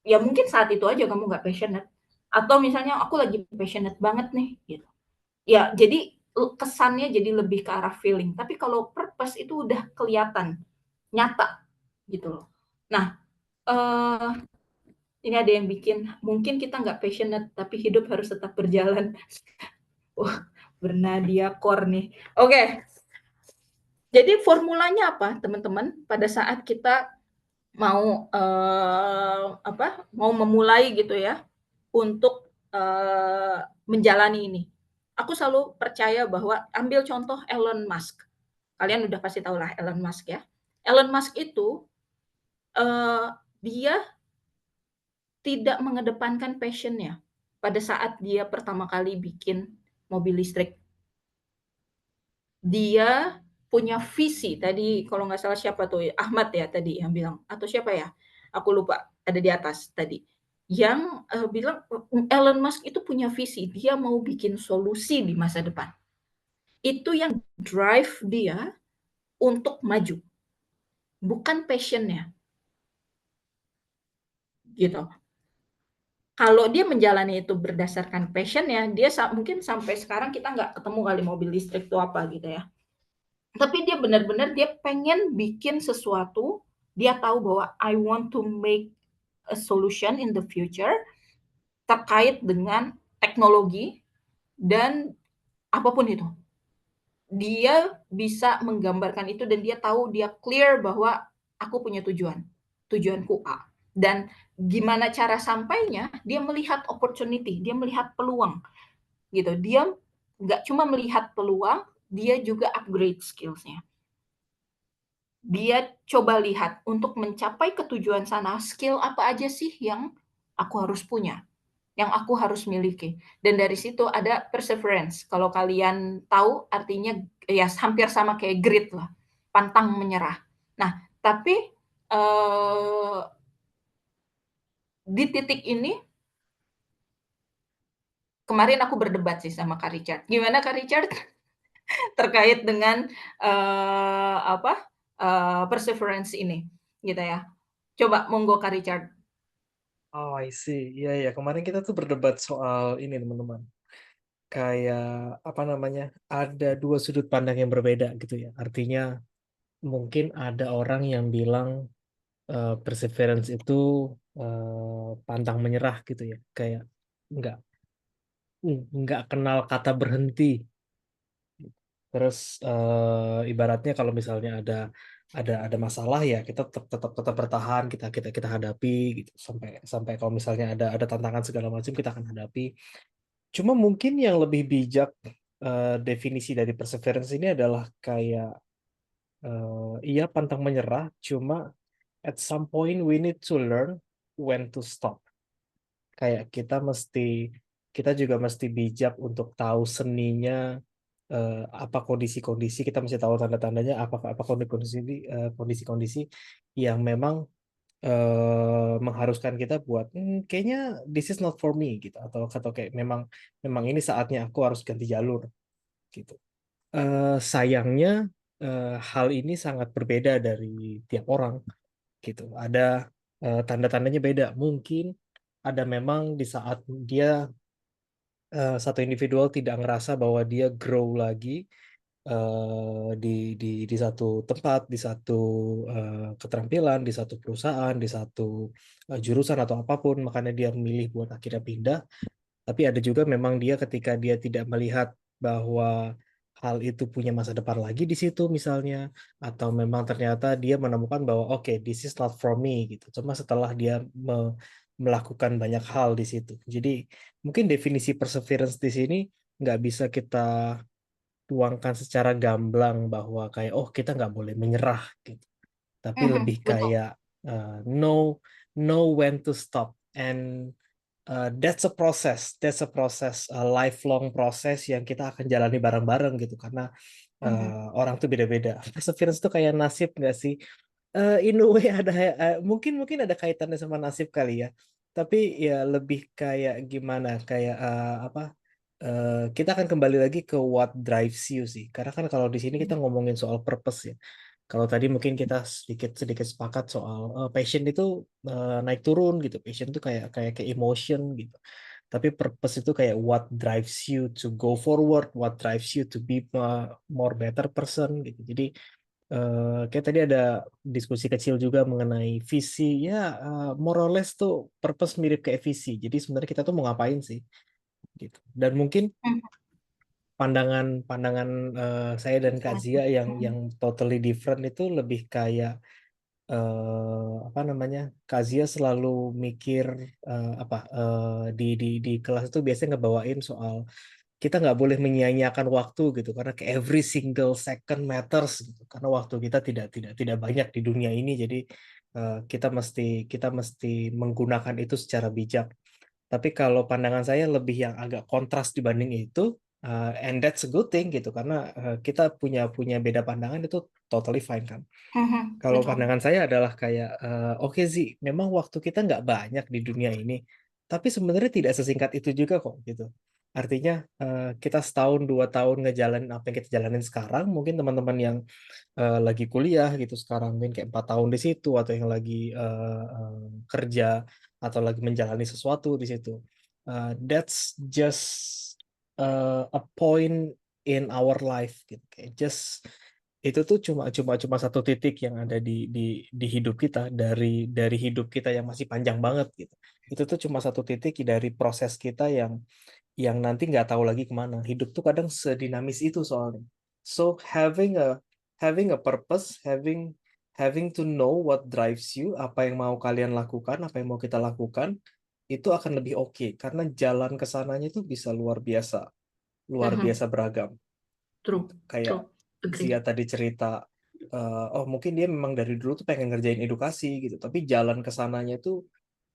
Ya mungkin saat itu aja kamu nggak passionate. Atau misalnya aku lagi passionate banget nih, gitu. Ya, jadi kesannya jadi lebih ke arah feeling. Tapi kalau purpose itu udah kelihatan, nyata gitu loh. Nah, ini ada yang bikin, mungkin kita nggak passionate, tapi hidup harus tetap berjalan. Wah, bernadia core nih. Oke, jadi formulanya apa, teman-teman? Pada saat kita mau mau memulai gitu ya, untuk menjalani ini. Aku selalu percaya bahwa ambil contoh Elon Musk. Kalian udah pasti tahu lah Elon Musk ya. Elon Musk itu eh, dia tidak mengedepankan passionnya pada saat dia pertama kali bikin mobil listrik. Dia punya visi tadi kalau nggak salah siapa tuh Ahmad ya tadi yang bilang atau siapa ya aku lupa ada di atas tadi yang bilang Elon Musk itu punya visi dia mau bikin solusi di masa depan itu yang drive dia untuk maju bukan passionnya gitu. Kalau dia menjalani itu berdasarkan passionnya dia mungkin sampai sekarang kita nggak ketemu kali mobil listrik itu apa gitu ya. Tapi dia benar-benar dia pengen bikin sesuatu, dia tahu bahwa I want to make a solution in the future terkait dengan teknologi dan apapun itu. dia bisa menggambarkan itu dan dia tahu, dia clear bahwa aku punya tujuan, tujuanku A. Dan gimana cara sampainya, dia melihat opportunity, dia melihat peluang gitu. Dia nggak cuma melihat peluang, dia juga upgrade skillsnya. Dia coba lihat untuk mencapai ketujuan sana, skill apa aja sih yang aku harus punya, yang aku harus miliki. Dan dari situ ada perseverance. Kalau kalian tahu artinya ya hampir sama kayak grit lah, pantang menyerah. Nah, tapi di titik ini kemarin aku berdebat sih sama Kak Richard. Gimana Kak Richard terkait dengan apa perseverance ini, gitu ya? Coba monggo Kak Richard. Oh, I see. Iya, iya. Kemarin kita tuh berdebat soal ini, teman-teman. Kayak apa namanya? Ada dua sudut pandang yang berbeda gitu ya. Artinya mungkin ada orang yang bilang perseverance itu pantang menyerah gitu ya. Kayak nggak nggak kenal kata berhenti. Terus ibaratnya kalau misalnya ada masalah ya kita tetap bertahan, kita hadapi gitu sampai sampai kalau misalnya ada tantangan segala macam kita akan hadapi. Cuma mungkin yang lebih bijak definisi dari perseverance ini adalah kayak iya pantang menyerah, cuma at some point we need to learn when to stop. Kayak kita juga mesti bijak untuk tahu seninya apa kondisi-kondisi, kita mesti tahu tanda-tandanya apa apa kondisi-kondisi yang memang mengharuskan kita buat kayaknya this is not for me gitu, atau kayak memang memang ini saatnya aku harus ganti jalur gitu. Sayangnya hal ini sangat berbeda dari tiap orang gitu. Ada tanda-tandanya beda. Mungkin ada memang di saat dia satu individual tidak ngerasa bahwa dia grow lagi di satu tempat, di satu keterampilan, di satu perusahaan, di satu jurusan atau apapun, makanya dia memilih buat akhirnya pindah. Tapi ada juga memang dia ketika dia tidak melihat bahwa hal itu punya masa depan lagi di situ misalnya, atau memang ternyata dia menemukan bahwa oke, this is not for me gitu. Cuma setelah dia melakukan banyak hal di situ. Jadi mungkin definisi perseverance di sini nggak bisa kita tuangkan secara gamblang bahwa kayak oh kita nggak boleh menyerah gitu, tapi lebih Mhm, betul. kayak know know when to stop, and that's a process, a lifelong process yang kita akan jalani bareng-bareng gitu, karena Mhm, orang tuh beda-beda. Perseverance tuh kayak nasib nggak sih? In a way ada mungkin mungkin ada kaitannya sama nasib kali ya. Tapi ya lebih kayak gimana? Kayak apa? Kita akan kembali lagi ke what drives you sih. Karena kan kalau di sini kita ngomongin soal purpose ya. Kalau tadi mungkin kita sedikit sedikit sepakat soal passion itu naik turun gitu. Passion itu kayak kayak ke emotion gitu. Tapi purpose itu kayak what drives you to go forward, what drives you to be more better person gitu. Jadi kayak tadi ada diskusi kecil juga mengenai visi. Ya, more or less tuh purpose mirip kayak visi. Jadi sebenarnya kita tuh mau ngapain sih gitu. Dan mungkin mhm, pandangan saya dan Kak Zia yang mhm, totally different itu lebih kayak apa namanya, Kak Zia selalu mikir apa di kelas itu biasanya ngebawain soal kita nggak boleh menyia-nyiakan waktu gitu, karena ke every single second matters gitu, karena waktu kita tidak banyak di dunia ini, jadi kita mesti menggunakan itu secara bijak. Tapi kalau pandangan saya lebih yang agak kontras dibanding itu, and that's a good thing gitu, karena kita punya punya beda pandangan itu totally fine kan. mhm, Kalau betul. pandangan saya adalah kayak oke sih, memang waktu kita nggak banyak di dunia ini, tapi sebenarnya tidak sesingkat itu juga kok gitu. Artinya kita setahun 2 tahun ngejalanin apa yang kita jalanin sekarang, mungkin teman-teman yang lagi kuliah gitu sekarang mungkin kayak 4 tahun di situ, atau yang lagi kerja atau lagi menjalani sesuatu di situ. That's just a point in our life gitu. Kayak just itu tuh cuma satu titik yang ada di hidup kita, dari hidup kita yang masih panjang banget gitu. Itu tuh cuma satu titik dari proses kita yang nanti nggak tahu lagi kemana. Hidup tuh kadang sedinamis itu soalnya. So having a purpose, having to know what drives you, apa yang mau kalian lakukan, apa yang mau kita lakukan, itu akan lebih oke karena jalan ke sananya itu bisa luar Mhm. biasa beragam. True, Kayak true, agree. Zia tadi cerita, oh mungkin dia memang dari dulu tuh pengen ngerjain edukasi gitu, tapi jalan ke sananya itu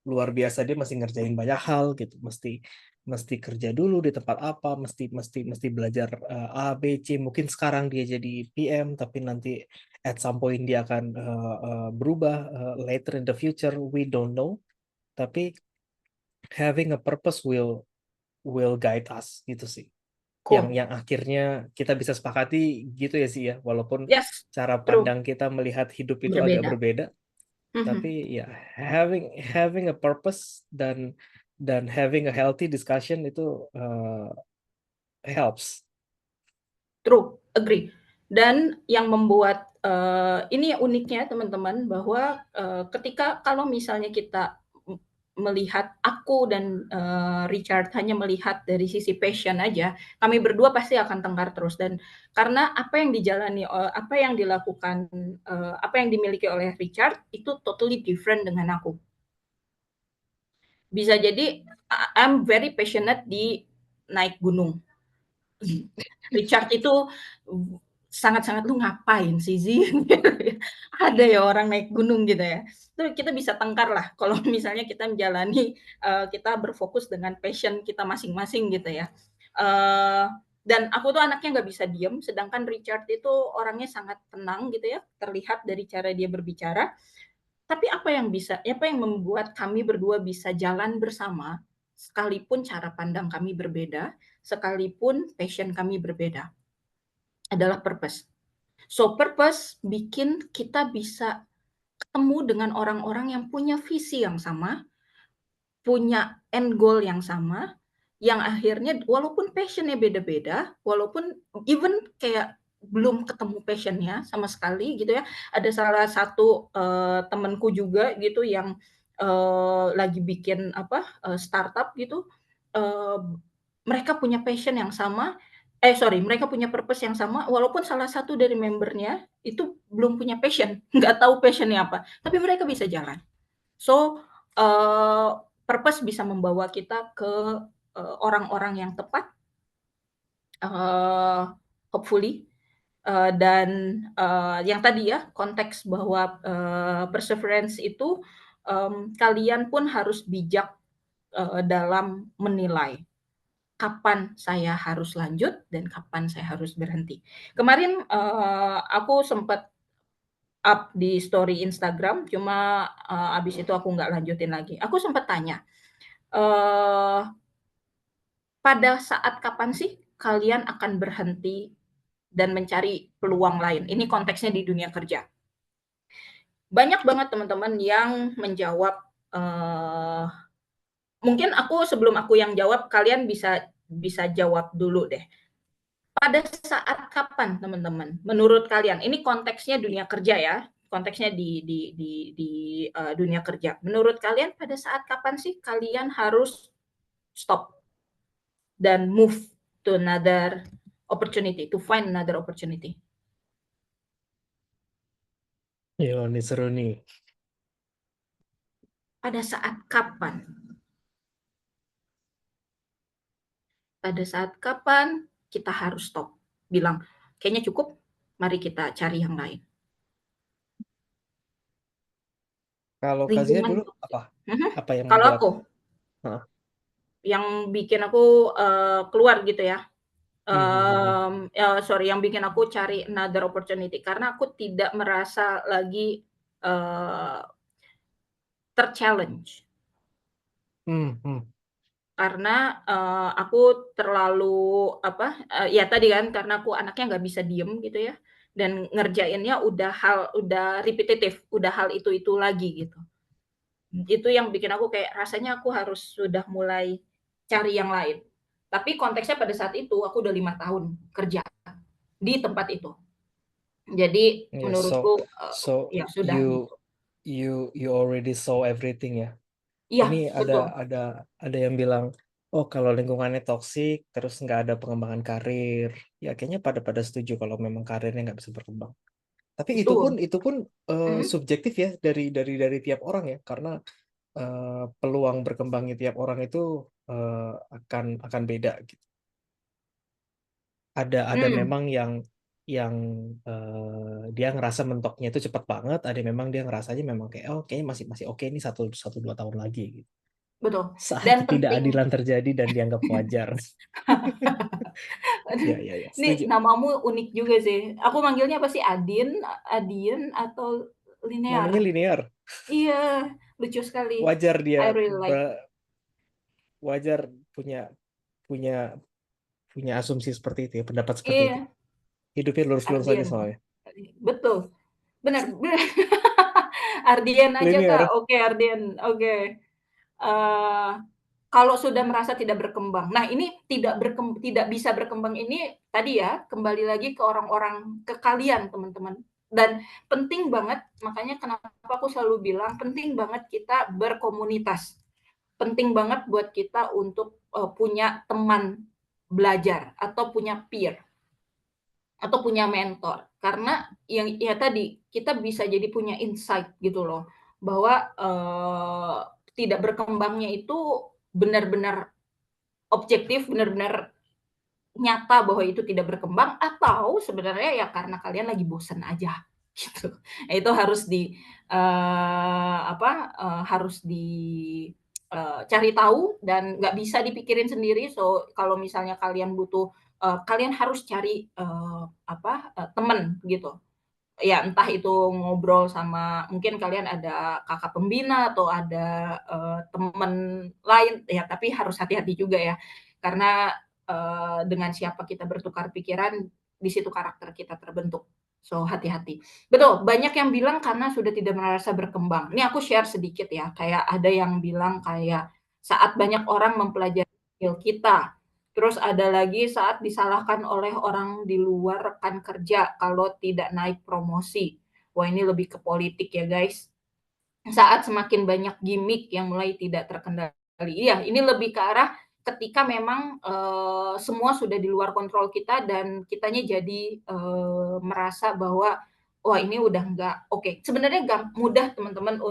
luar biasa, dia masih ngerjain banyak hal gitu, mesti mesti kerja dulu di tempat apa, mesti mesti mesti belajar A B C. Mungkin sekarang dia jadi PM tapi nanti at some point dia akan berubah, later in the future we don't know. Tapi having a purpose will guide us gitu sih, yang Cool. akhirnya kita bisa sepakati gitu ya sih ya, walaupun Yes, cara true. pandang kita melihat hidup itu agak Berbeda. berbeda. Tapi Mhm. ya, having a purpose dan having a healthy discussion itu helps. True, agree. Dan yang membuat, ini uniknya teman-teman bahwa, ketika kalau misalnya kita melihat aku dan, Richard hanya melihat dari sisi passion aja, kami berdua pasti akan tengkar terus dan karena apa yang dijalani, apa yang dilakukan, apa yang dimiliki oleh Richard itu totally different dengan aku. Bisa jadi I'm very passionate di naik gunung. Richard itu sangat-sangat, "Lu ngapain sih, Zi?" Ada ya orang naik gunung gitu ya. Itu kita bisa tengkar lah kalau misalnya kita menjalani, kita berfokus dengan passion kita masing-masing gitu ya. Eee, dan aku tuh anaknya nggak bisa diem, sedangkan Richard itu orangnya sangat tenang gitu ya, terlihat dari cara dia berbicara. Tapi apa yang membuat kami berdua bisa jalan bersama, sekalipun cara pandang kami berbeda, sekalipun passion kami berbeda, adalah purpose. So, purpose bikin kita bisa ketemu dengan orang-orang yang punya visi yang sama, punya end goal yang sama, yang akhirnya walaupun passion-nya beda-beda, walaupun even kayak belum ketemu passion-nya sama sekali gitu ya. Ada salah satu, temenku juga gitu yang, lagi bikin apa, startup gitu, eee, mereka punya passion yang sama mereka punya purpose yang sama walaupun salah satu dari membernya itu belum punya passion, nggak tahu passion-nya apa, tapi mereka bisa jalan. So, eee, purpose bisa membawa kita ke, orang-orang yang tepat, eee, hopefully, dan, yang tadi ya, konteks bahwa, perseverance itu, kalian pun harus bijak, dalam menilai, kapan saya harus lanjut dan kapan saya harus berhenti. Kemarin, aku sempat up di story Instagram, cuma, habis itu aku nggak lanjutin lagi. Aku sempat tanya, Eee, pada saat kapan sih kalian akan berhenti dan mencari peluang lain? Ini konteksnya di dunia kerja. Banyak banget teman-teman yang menjawab, eee, mungkin sebelum aku yang jawab, kalian bisa bisa jawab dulu deh. Pada saat kapan teman-teman, menurut kalian, ini konteksnya dunia kerja ya, konteksnya di dunia kerja. Menurut kalian pada saat kapan sih kalian harus stop? Dan move to another opportunity, to find another opportunity. Yo, ini seru nih. Pada saat kapan? Pada saat kapan kita harus stop? Bilang, kayaknya cukup, mari kita cari yang lain. Kalau Kazia Lingkungan dulu toksik. apa? Mhm. Apa yang Kalau membuat? aku, Hah? yang bikin aku, keluar gitu ya, Hmm, hmm, hmm, hmm. sorry, yang bikin aku cari another opportunity, karena aku tidak merasa lagi, ter-challenge. Hmm, hmm. Karena, aku terlalu apa, ya tadi kan karena aku anaknya nggak bisa diem gitu ya, dan ngerjainnya udah repetitif, udah hal itu lagi gitu. Itu yang bikin aku kayak rasanya aku harus sudah mulai cari yang lain. Tapi konteksnya pada saat itu aku udah 5 tahun kerja di tempat itu. Jadi Yeah, so menurutku, so ya sudah you gitu. you you already saw everything ya. Iya Ini betul. ada yang bilang, Oh, kalau lingkungannya toksik, terus nggak ada pengembangan karir, ya kayaknya pada setuju kalau memang karirnya nggak bisa berkembang. Tapi Betul. itu pun Mhm, subjektif ya dari tiap orang ya, karena peluang berkembangnya tiap orang itu akan beda gitu. Ada mmm, memang yang dia ngerasa mentoknya itu cepat banget, ada memang dia ngerasanya memang kayak oh kayaknya masih masih oke nih satu satu dua tahun lagi gitu. betul Saat dan penting. ketidakadilan terjadi dan dianggap wajar. Aduh, Ya ya ya, ini setuju. namamu unik juga sih. Aku manggilnya apa sih, Adin, Adien, atau Namanya Linear? linear. Iya, lucu sekali. Wajar dia I really like. wajar punya punya punya asumsi seperti itu ya, pendapat seperti itu. Iya, Hidupnya lurus-lurus aja Ardien. soalnya. Betul, benar benar. Ardien aja, Kak. Linear. Oke, Ardien, oke. Eee, kalau sudah merasa tidak berkembang. Nah, ini tidak bisa berkembang ini tadi ya, kembali lagi ke orang-orang, ke kalian teman-teman. Dan penting banget, makanya kenapa aku selalu bilang penting banget kita berkomunitas. Penting banget buat kita untuk, punya teman belajar atau punya peer. Atau punya mentor, karena yang ya tadi, kita bisa jadi punya insight gitu loh, bahwa, tidak berkembangnya itu benar-benar objektif, benar-benar nyata bahwa itu tidak berkembang, atau sebenarnya ya karena kalian lagi bosen aja, gitu. Nah, itu harus harus cari tahu dan nggak bisa dipikirin sendiri. So, kalau misalnya kalian butuh, kalian harus cari, temen gitu. Ya entah itu ngobrol sama mungkin kalian ada kakak pembina atau ada, temen lain, ya tapi harus hati-hati juga ya. Karena, dengan siapa kita bertukar pikiran, di situ karakter kita terbentuk. So, hati-hati. Betul, banyak yang bilang karena sudah tidak merasa berkembang. Ini aku share sedikit ya, kayak ada yang bilang kayak, saat banyak orang mempelajari skill kita. Terus ada lagi saat disalahkan oleh orang di luar rekan kerja kalau tidak naik promosi. Wah, ini lebih ke politik ya, guys. Saat semakin banyak gimmick yang mulai tidak terkendali. Iya, ini lebih ke arah ketika memang, semua sudah di luar kontrol kita dan kitanya jadi, merasa bahwa, wah ini udah nggak oke. Sebenarnya mudah teman-teman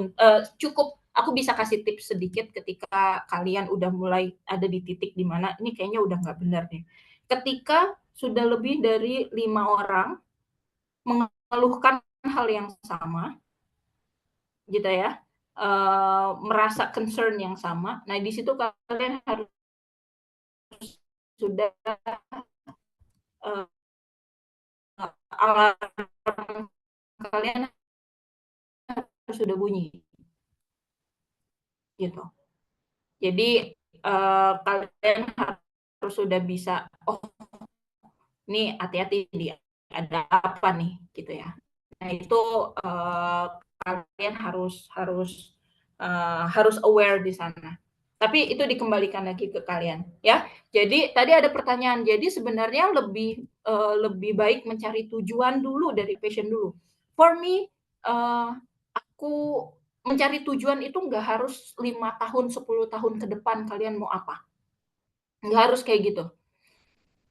cukup aku bisa kasih tips sedikit ketika kalian udah mulai ada di titik di mana, ini kayaknya udah nggak benar deh. Ketika sudah lebih dari 5 orang mengeluhkan hal yang sama, gitu ya, merasa concern yang sama. Nah, di situ kalian harus sudah, eee, alarm kalian harus sudah bunyi, gitu. Jadi, kalian harus sudah bisa, "Oh, ini hati-hati nih, ada apa nih?" Gitu ya. Nah, itu, kalian harus aware di sana. Tapi itu dikembalikan lagi ke kalian, ya. Jadi tadi ada pertanyaan, jadi sebenarnya lebih baik mencari tujuan dulu dari passion dulu. For me, aku mencari tujuan itu nggak harus 5 tahun, 10 tahun ke depan kalian mau apa, nggak harus kayak gitu.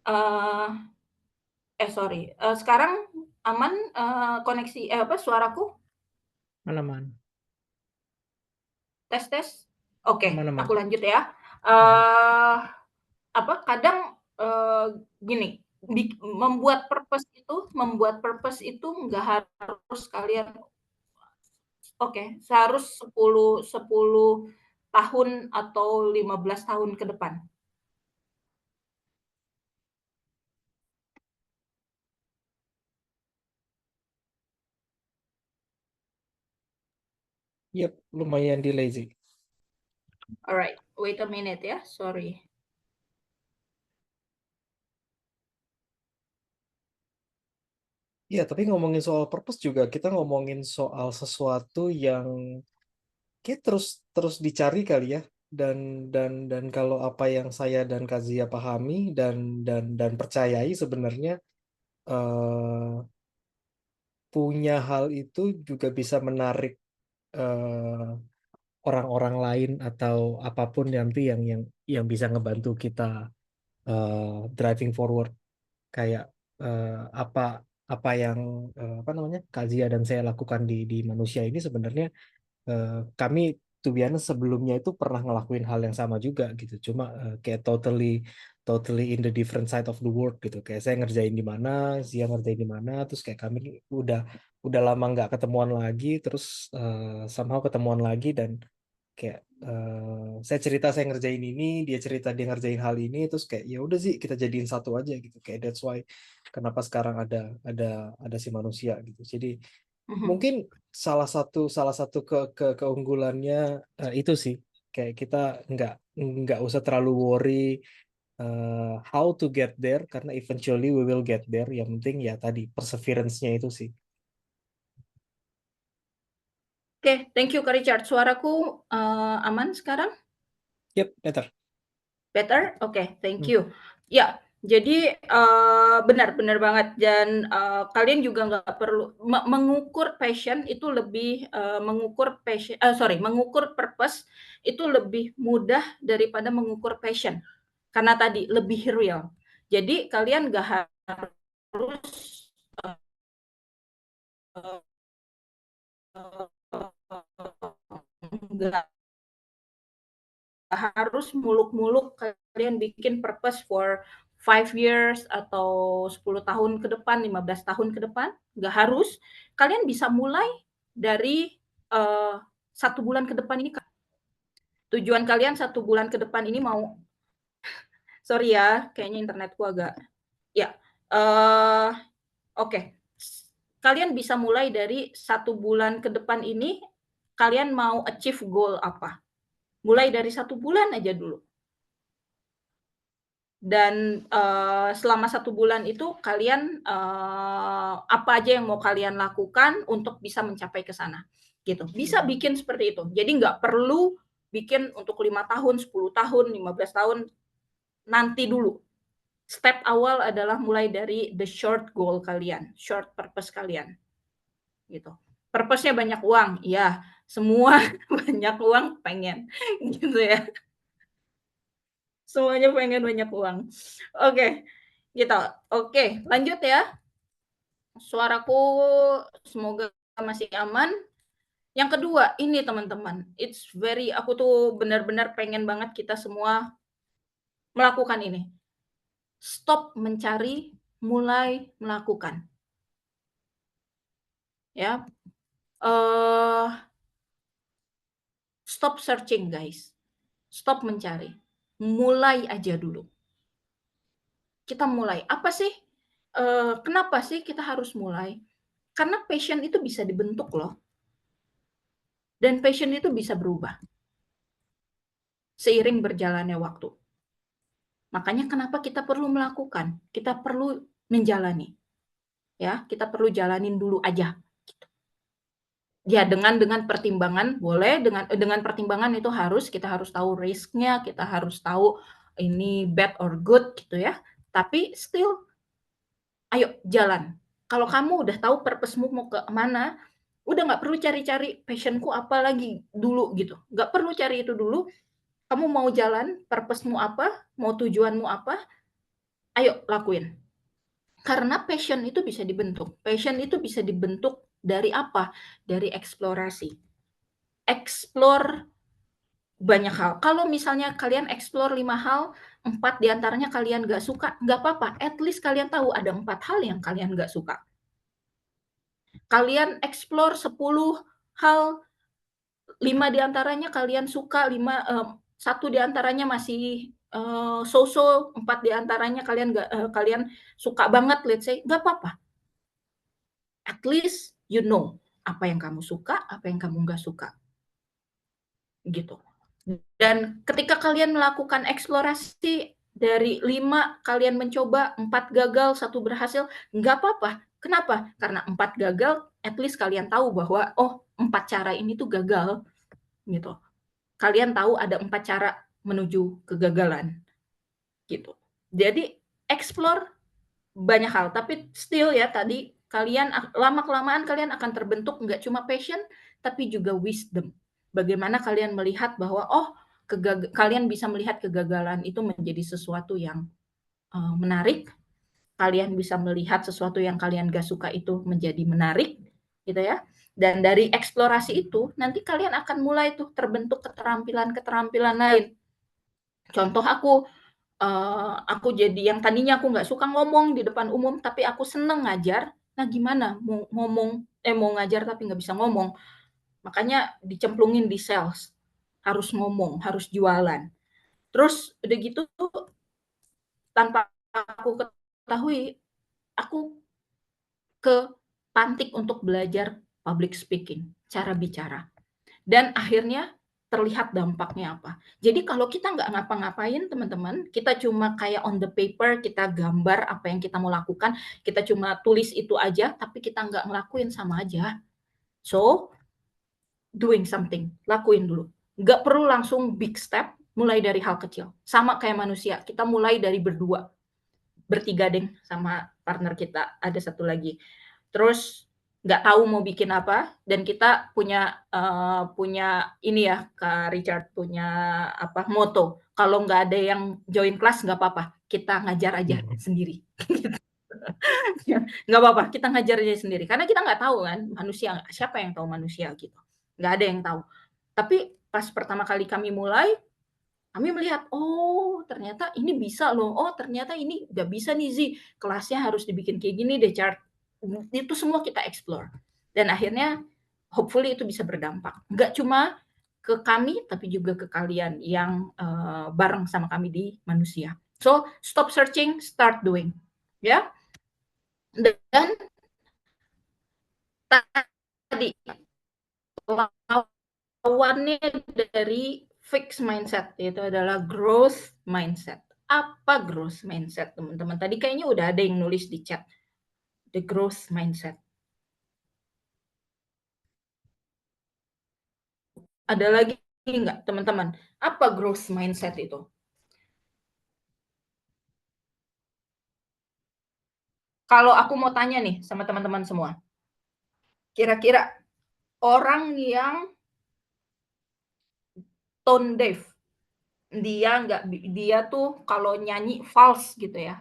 Eee, sorry, sekarang aman, koneksi suaraku? Aman-aman. Tes tes? Oke, aku Aman-aman. lanjut ya. Mhm. Eee, kadang, gini, membuat purpose itu nggak harus kalian oke, seharus 10 tahun atau 15 tahun ke depan. Yap, lumayan delay sih. Alright, wait a minute ya, sorry. Ya, tapi ngomongin soal purpose juga kita ngomongin soal sesuatu yang kayak terus terus dicari kali ya. Dan kalau apa yang saya dan Kazia pahami dan percayai sebenarnya eh, punya hal itu juga bisa menarik eh, orang-orang lain atau apapun nanti yang bisa ngebantu kita driving forward, kayak apa apa yang apa namanya Kak Zia dan saya lakukan di manusia ini sebenarnya, kami to be honest sebelumnya itu pernah ngelakuin hal yang sama juga gitu, cuma kayak totally totally in the different side of the world gitu, kayak saya ngerjain di mana, Zia ngerjain di mana, terus kayak kami udah udah lama nggak ketemuan lagi, terus somehow ketemuan lagi, dan kayak saya cerita saya ngerjain ini, dia cerita dia ngerjain hal ini, terus kayak ya udah sih kita jadiin satu aja gitu, kayak that's why kenapa sekarang ada ada si manusia gitu. Jadi Mhm. mungkin salah satu keunggulannya itu sih, kayak kita nggak nggak usah terlalu worry how to get there, karena eventually we will get there. Yang penting ya tadi perseverance-nya itu sih. Oke, thank you Kak Richard. Suaraku, aman sekarang? Yep, better. Better? Oke, thank Hmm. you. Ya, jadi, benar benar banget dan, kalian juga nggak perlu mengukur passion itu lebih, mengukur purpose itu lebih mudah daripada mengukur passion, karena tadi lebih real. Jadi kalian nggak harus, nggak harus muluk-muluk kalian bikin purpose for 5 years atau 10 tahun ke depan, 15 tahun ke depan, nggak harus. Kalian bisa mulai dari, 1 bulan ke depan ini, tujuan kalian 1 bulan ke depan ini mau, sorry ya, kayaknya internetku agak, ya, eee, oke. Kalian bisa mulai dari 1 bulan ke depan ini, kalian mau achieve goal apa. Mulai dari 1 bulan aja dulu. Dan, selama 1 bulan itu kalian, apa aja yang mau kalian lakukan untuk bisa mencapai ke sana, gitu. Bisa bikin seperti itu. Jadi nggak perlu bikin untuk 5 tahun, 10 tahun, 15 tahun, nanti dulu. Step awal adalah mulai dari the short goal kalian, short purpose kalian, gitu. Purpose-nya banyak uang, iya, semua banyak uang pengen, gitu ya. Semuanya pengen banyak uang. Oke, gitu. Oke, lanjut ya. Suaraku semoga masih aman. Yang kedua, ini teman-teman, it's very aku tuh benar-benar pengen banget kita semua melakukan ini. Stop mencari, mulai melakukan. Ya, eee, stop searching guys, stop mencari, mulai aja dulu. Kita mulai, apa sih, kenapa sih kita harus mulai? Karena passion itu bisa dibentuk loh, dan passion itu bisa berubah seiring berjalannya waktu. Makanya kenapa kita perlu melakukan, kita perlu menjalani, ya, kita perlu jalanin dulu aja, gitu. Ya dengan pertimbangan boleh, dengan pertimbangan itu kita harus tahu risk-nya, kita harus tahu ini bad or good gitu ya, tapi still ayo jalan. Kalau kamu udah tahu purpose-mu mau ke mana, udah nggak perlu cari-cari passion-ku apa lagi dulu gitu, nggak perlu cari itu dulu, kamu mau jalan, purpose-mu apa, mau tujuanmu apa, ayo lakuin. Karena passion itu bisa dibentuk. Passion itu bisa dibentuk dari apa? Dari eksplorasi. Explore banyak hal. Kalau misalnya kalian explore 5 hal, 4 diantaranya kalian nggak suka, nggak apa-apa. At least kalian tahu ada 4 hal yang kalian nggak suka. Kalian explore 10 hal, 5 diantaranya kalian suka, 1 diantaranya masih so-so, 4 diantaranya kalian suka banget, let's say, nggak apa-apa. At least you know apa yang kamu suka, apa yang kamu nggak suka, gitu. Dan ketika kalian melakukan eksplorasi dari 5 kalian mencoba, 4 gagal, 1 berhasil, nggak apa-apa. Kenapa? Karena 4 gagal, at least kalian tahu bahwa, oh 4 cara ini tuh gagal, gitu. Kalian tahu ada 4 cara menuju kegagalan, gitu. Jadi explore banyak hal, tapi still ya tadi kalian lama-kelamaan kalian akan terbentuk nggak cuma passion, tapi juga wisdom. Bagaimana kalian melihat bahwa, oh, kalian bisa melihat kegagalan itu menjadi sesuatu yang menarik, kalian bisa melihat sesuatu yang kalian gak suka itu menjadi menarik, gitu ya. Dan dari eksplorasi itu, nanti kalian akan mulai tuh terbentuk keterampilan-keterampilan lain. Contoh aku jadi yang tadinya aku nggak suka ngomong di depan umum, tapi aku seneng ngajar. Nah, gimana mau ngajar tapi nggak bisa ngomong. Makanya dicemplungin di sales, harus ngomong, harus jualan. Terus udah gitu tanpa aku ketahui, aku kepantik untuk belajar public speaking, cara bicara. Dan akhirnya terlihat dampaknya apa. Jadi kalau kita nggak ngapa-ngapain teman-teman, kita cuma kayak on the paper, kita gambar apa yang kita mau lakukan, kita cuma tulis itu aja, tapi kita nggak ngelakuin sama aja. So, doing something, lakuin dulu. Nggak perlu langsung big step, mulai dari hal kecil. Sama kayak manusia, kita mulai dari berdua, bertiga deh sama partner kita, ada satu lagi. Terus nggak tahu mau bikin apa, dan kita punya ini ya, Kak Richard, punya apa, moto, kalau nggak ada yang join kelas nggak apa-apa, kita ngajar aja Mhm. sendiri. Nggak apa-apa, kita ngajar aja sendiri. Karena kita nggak tahu kan, manusia, siapa yang tahu manusia gitu. Nggak ada yang tahu. Tapi pas pertama kali kami mulai, kami melihat, oh ternyata ini bisa loh, oh ternyata ini nggak bisa nih Zi, kelasnya harus dibikin kayak gini deh chart. Itu semua kita explore. Dan akhirnya hopefully itu bisa berdampak. Nggak cuma ke kami, tapi juga ke kalian yang bareng sama kami di manusia. So, stop searching, start doing. Ya. Dan tadi lawannya dari fixed mindset itu adalah growth mindset. Apa growth mindset, teman-teman? Tadi kayaknya udah ada yang nulis di chat. The growth mindset. Ada lagi nggak, teman-teman? Apa growth mindset itu? Kalau aku mau tanya nih sama teman-teman semua, kira-kira orang yang tone deaf, dia tuh kalau nyanyi false gitu ya,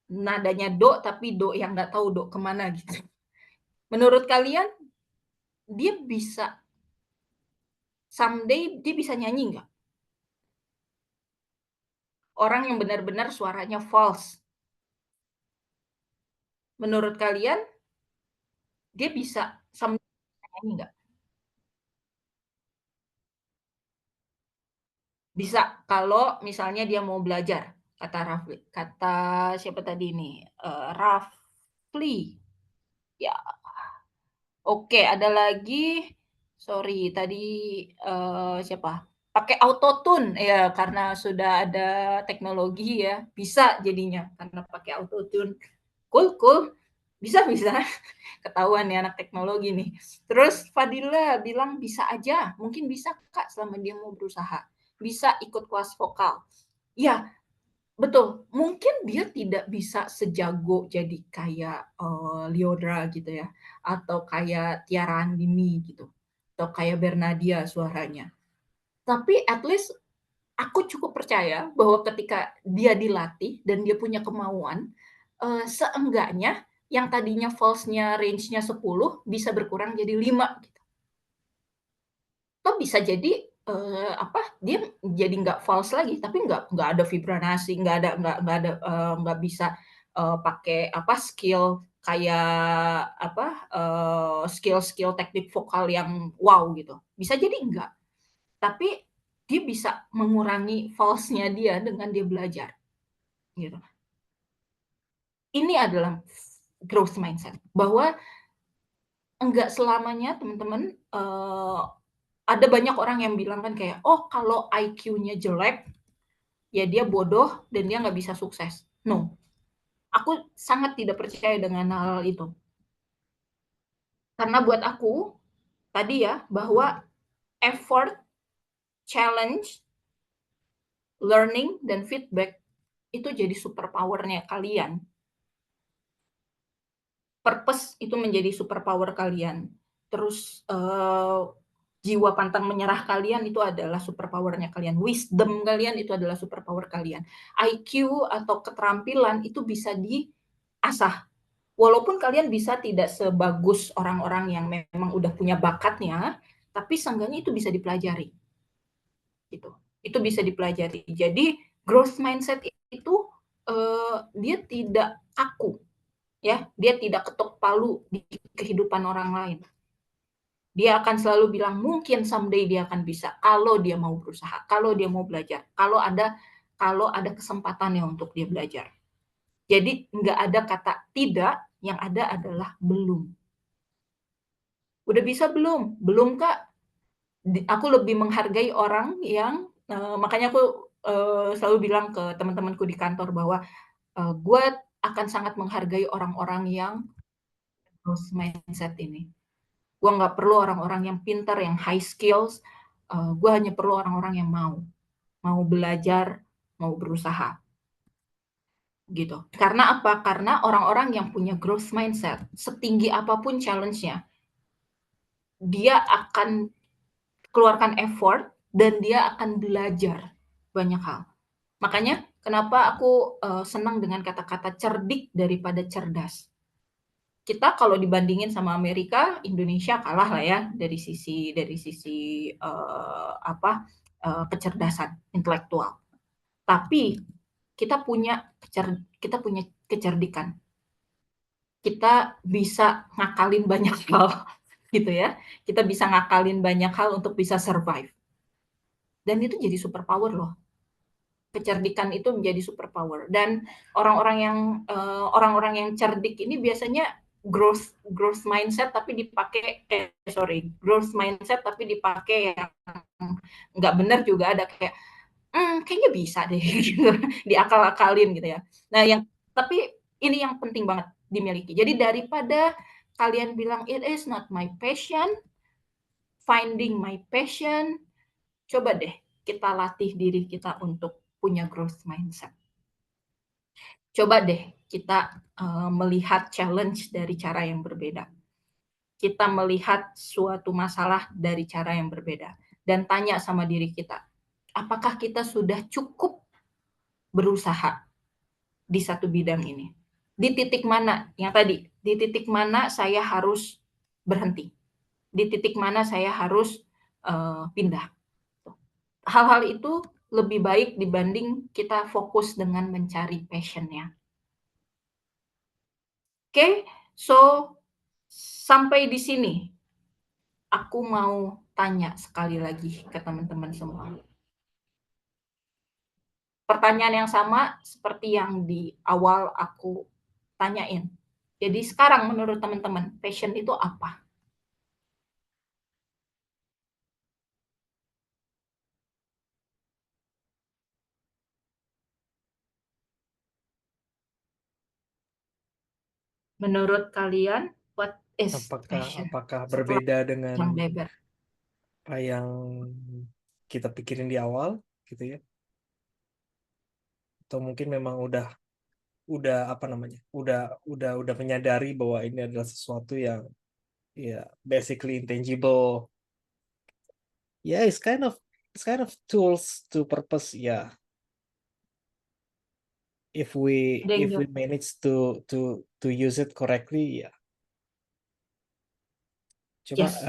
nadanya do tapi do yang nggak tahu do kemana gitu. Menurut kalian dia bisa someday dia bisa nyanyi nggak? Orang yang benar-benar suaranya false. Menurut kalian dia bisa someday nyanyi nggak? Bisa kalau misalnya dia mau belajar, kata Rafli, kata siapa tadi nih, Rafli. Ya, oke, ada lagi, sorry tadi siapa? Pakai autotune ya, karena sudah ada teknologi ya, bisa jadinya karena pakai autotune. Cool, cool. Bisa, bisa. Ketahuan nih anak teknologi nih. Terus Fadila bilang bisa aja, mungkin bisa Kak selama dia mau berusaha. Bisa ikut kelas vokal. Ya, betul. Mungkin dia tidak bisa sejago jadi kayak Lyodra gitu ya, atau kayak Tiara Andini gitu, atau kayak Bernadia suaranya. Tapi at least aku cukup percaya bahwa ketika dia dilatih dan dia punya kemauan, seenggaknya yang tadinya false-nya range-nya 10 bisa berkurang jadi 5 gitu. Atau bisa jadi dia jadi nggak false lagi, tapi nggak ada vibranasi, nggak bisa pakai apa skill kayak apa skill-skill teknik vokal yang wow gitu. Bisa jadi enggak, tapi dia bisa mengurangi false-nya dia dengan dia belajar gitu. Ini adalah growth mindset bahwa enggak selamanya teman-teman ada banyak orang yang bilang kan kayak, oh kalau IQ-nya jelek, ya dia bodoh dan dia nggak bisa sukses. No, aku sangat tidak percaya dengan hal itu. Karena buat aku, tadi ya, bahwa effort, challenge, learning, dan feedback itu jadi super power-nya kalian. Purpose itu menjadi super power kalian. Terus Jiwa pantang menyerah kalian itu adalah superpower-nya kalian. Wisdom kalian itu adalah superpower kalian. IQ atau keterampilan itu bisa diasah. Walaupun kalian bisa tidak sebagus orang-orang yang memang udah punya bakatnya, tapi seenggaknya itu bisa dipelajari. Gitu. Itu bisa dipelajari. Jadi growth mindset itu dia tidak kaku, ya. Dia tidak ketok palu di kehidupan orang lain. Dia akan selalu bilang mungkin someday dia akan bisa kalau dia mau berusaha, kalau dia mau belajar, kalau ada kesempatannya untuk dia belajar. Jadi nggak ada kata tidak, yang ada adalah belum. Udah bisa belum? Belum Kak. Aku lebih menghargai orang yang makanya aku selalu bilang ke teman-temanku di kantor bahwa gue akan sangat menghargai orang-orang yang growth mindset ini. Gue nggak perlu orang-orang yang pintar, yang high skills. Gue hanya perlu orang-orang yang mau belajar, mau berusaha, gitu. Karena apa? Karena orang-orang yang punya growth mindset, setinggi apapun challenge-nya, dia akan keluarkan effort dan dia akan belajar banyak hal. Makanya kenapa aku senang dengan kata-kata cerdik daripada cerdas. Kita kalau dibandingin sama Amerika, Indonesia kalah lah ya dari sisi kecerdasan intelektual. Tapi kita punya kecerdikan. Kita bisa ngakalin banyak hal gitu ya. Kita bisa ngakalin banyak hal untuk bisa survive. Dan itu jadi super power loh. Kecerdikan itu menjadi superpower dan orang-orang yang cerdik ini biasanya growth mindset tapi dipakai growth mindset tapi dipakai yang nggak benar juga ada kayak kayaknya bisa deh gitu diakal-akalin gitu ya. Nah tapi ini yang penting banget dimiliki. Jadi daripada kalian bilang it is not my passion, finding my passion, coba deh kita latih diri kita untuk punya growth mindset. Coba deh kita melihat challenge dari cara yang berbeda. Kita melihat suatu masalah dari cara yang berbeda. Dan tanya sama diri kita, apakah kita sudah cukup berusaha di satu bidang ini? Di titik mana, yang tadi, di titik mana saya harus berhenti? Di titik mana saya harus pindah? Hal-hal itu lebih baik dibanding kita fokus dengan mencari passion-nya. Oke, so sampai di sini aku mau tanya sekali lagi ke teman-teman semua. Pertanyaan yang sama seperti yang di awal aku tanyain. Jadi sekarang menurut teman-teman, passion itu apa? Menurut kalian, what is Apakah passion? apakah Setelah berbeda dengan yang lebar. apa yang kita pikirin di awal gitu ya? Atau mungkin memang udah apa namanya? Udah menyadari bahwa ini adalah sesuatu yang ya basically intangible. Yeah, it's kind of tools to purpose. Yeah, if we Ada yang if we jawab? manage to use it correctly, ya. Cuma Yes,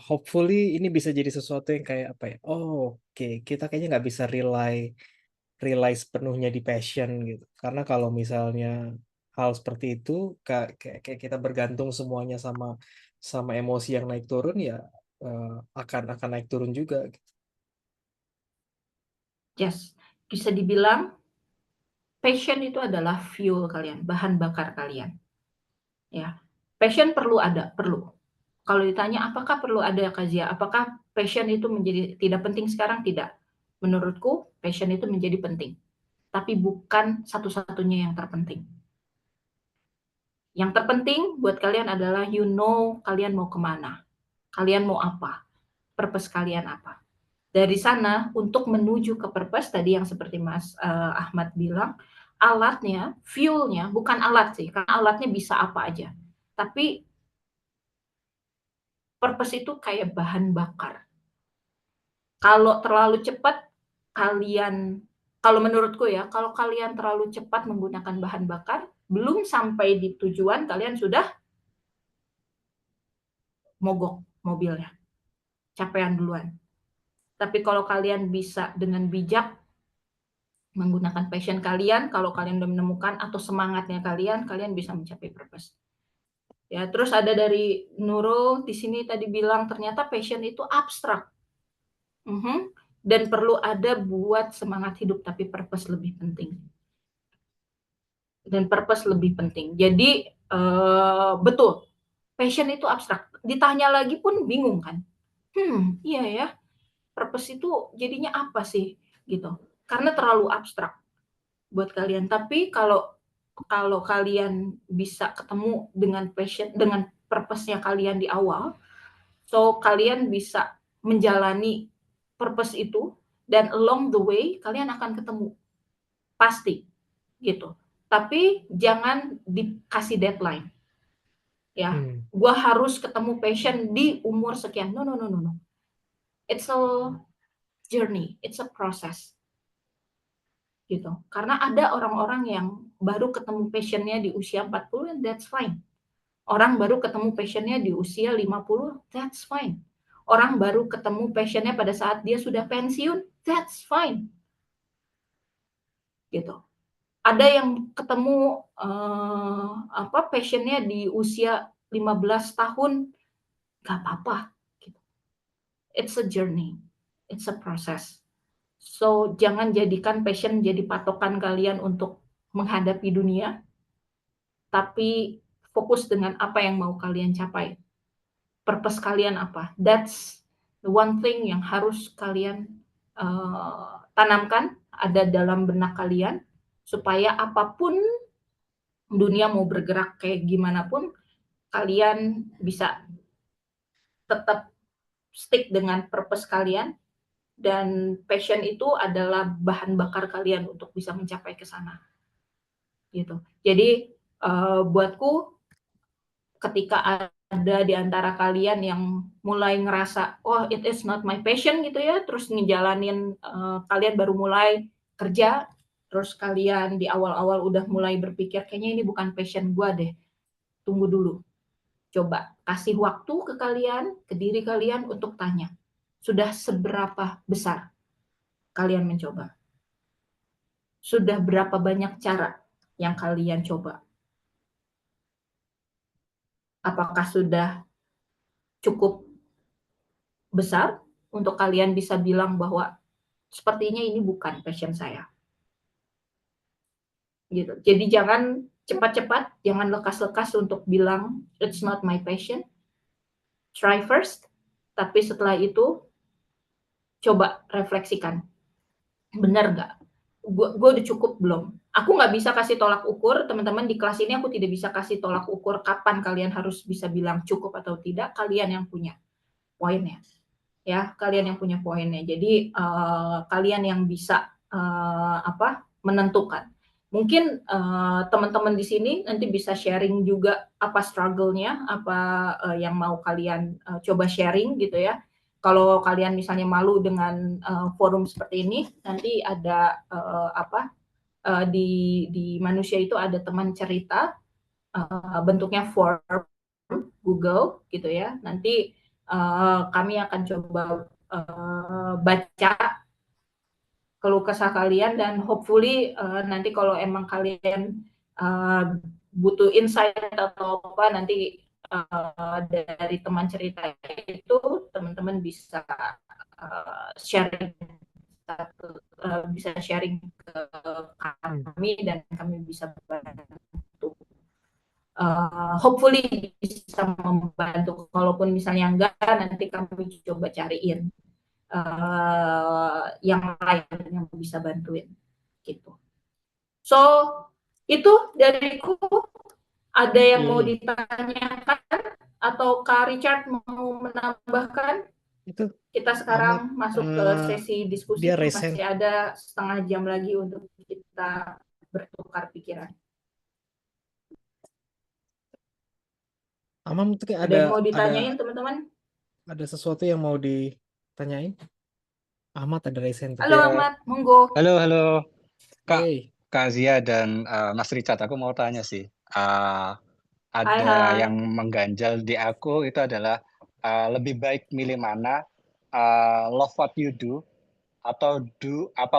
hopefully ini bisa jadi sesuatu yang kayak apa ya? Oh, oke, kita kayaknya nggak bisa rely sepenuhnya di passion gitu. Karena kalau misalnya hal seperti itu, kayak kita bergantung semuanya sama sama emosi yang naik turun ya, eh, akan naik turun juga, gitu. yes. Bisa dibilang passion itu adalah fuel kalian, bahan bakar kalian. Ya, passion perlu ada, perlu. Kalau ditanya apakah perlu ada Kazia, apakah passion itu menjadi tidak penting sekarang? Tidak. Menurutku passion itu menjadi penting, tapi bukan satu-satunya yang terpenting. Yang terpenting buat kalian adalah you know kalian mau kemana, kalian mau apa, purpose kalian apa. Dari sana untuk menuju ke purpose tadi yang seperti Mas Ahmad bilang, alatnya, fuelnya bukan alat sih, karena alatnya bisa apa aja. Tapi purpose itu kayak bahan bakar. Kalau terlalu cepat kalian, kalau menurutku ya, kalau kalian terlalu cepat menggunakan bahan bakar, belum sampai di tujuan kalian sudah mogok mobilnya, capean duluan. Tapi kalau kalian bisa dengan bijak menggunakan passion kalian, kalau kalian udah menemukan atau semangatnya kalian, kalian bisa mencapai purpose. Ya, terus ada dari Nurul di sini tadi bilang ternyata passion itu abstrak. Dan perlu ada buat semangat hidup, tapi purpose lebih penting. Dan purpose lebih penting. Jadi betul, passion itu abstrak. Ditanya lagi pun bingung kan? Iya ya, purpose itu jadinya apa sih? Gitu. Karena terlalu abstrak buat kalian. Tapi kalau kalian bisa ketemu dengan passion, dengan purpose-nya kalian di awal, so kalian bisa menjalani purpose itu, dan along the way kalian akan ketemu, pasti gitu. Tapi jangan dikasih deadline ya. Gua harus ketemu passion di umur sekian. No, no, no, no, no. It's a journey, it's a process gitu. Karena ada orang-orang yang baru ketemu passionnya di usia 40, and that's fine. Orang baru ketemu passionnya di usia 50, that's fine. Orang baru ketemu passionnya pada saat dia sudah pensiun, that's fine. Gitu. Ada yang ketemu passionnya di usia 15 tahun, gak apa-apa. Gitu. It's a journey, it's a process. So jangan jadikan passion jadi patokan kalian untuk menghadapi dunia, tapi fokus dengan apa yang mau kalian capai. Purpose kalian apa? That's the one thing yang harus kalian tanamkan ada dalam benak kalian, supaya apapun dunia mau bergerak kayak gimana pun, kalian bisa tetap stick dengan purpose kalian, dan passion itu adalah bahan bakar kalian untuk bisa mencapai ke sana. Gitu. Jadi buatku, ketika ada di antara kalian yang mulai ngerasa, oh it is not my passion gitu ya, terus ngejalanin, kalian baru mulai kerja, terus kalian di awal-awal udah mulai berpikir kayaknya ini bukan passion gue deh, tunggu dulu. Coba kasih waktu ke kalian, ke diri kalian untuk tanya, sudah seberapa besar kalian mencoba? Sudah berapa banyak cara yang kalian coba? Apakah sudah cukup besar untuk kalian bisa bilang bahwa sepertinya ini bukan passion saya? Gitu. Jadi jangan cepat-cepat, jangan lekas-lekas untuk bilang it's not my passion. Try first, tapi setelah itu coba refleksikan, benar nggak? Gue udah cukup belum? Aku nggak bisa kasih tolak ukur, teman-teman di kelas ini aku tidak bisa kasih tolak ukur kapan kalian harus bisa bilang cukup atau tidak. Kalian yang punya poinnya, ya, kalian yang punya poinnya. Jadi kalian yang bisa menentukan. Mungkin teman-teman di sini nanti bisa sharing juga apa struggle-nya, apa yang mau kalian coba sharing gitu ya. Kalau kalian misalnya malu dengan forum seperti ini, nanti ada di manusia itu ada teman cerita, bentuknya form Google gitu ya. Nanti kami akan coba baca keluh kesah kalian, dan hopefully nanti kalau emang kalian butuh insight atau apa, nanti dari teman cerita itu teman-teman bisa sharing bisa sharing ke kami, dan kami bisa bantu. Hopefully bisa membantu. Kalaupun misalnya enggak, nanti kami coba cariin yang lain yang bisa bantuin gitu. So itu dariku. Ada yang mau ditanyakan atau Kak Richard mau menambahkan? Itu kita sekarang masuk ke sesi diskusi, masih ada setengah jam lagi untuk kita bertukar pikiran. Amam itu ada yang mau ditanyain teman-teman? Ada sesuatu yang mau ditanyain? Ahmad ada raise hand tuh. Halo Ya, Ahmad, monggo. halo, halo, Kak, Hey. Kak Zia dan Mas Richard. Aku mau tanya sih, Hai ada hai. yang mengganjal di aku itu adalah lebih baik milih mana, love what you do atau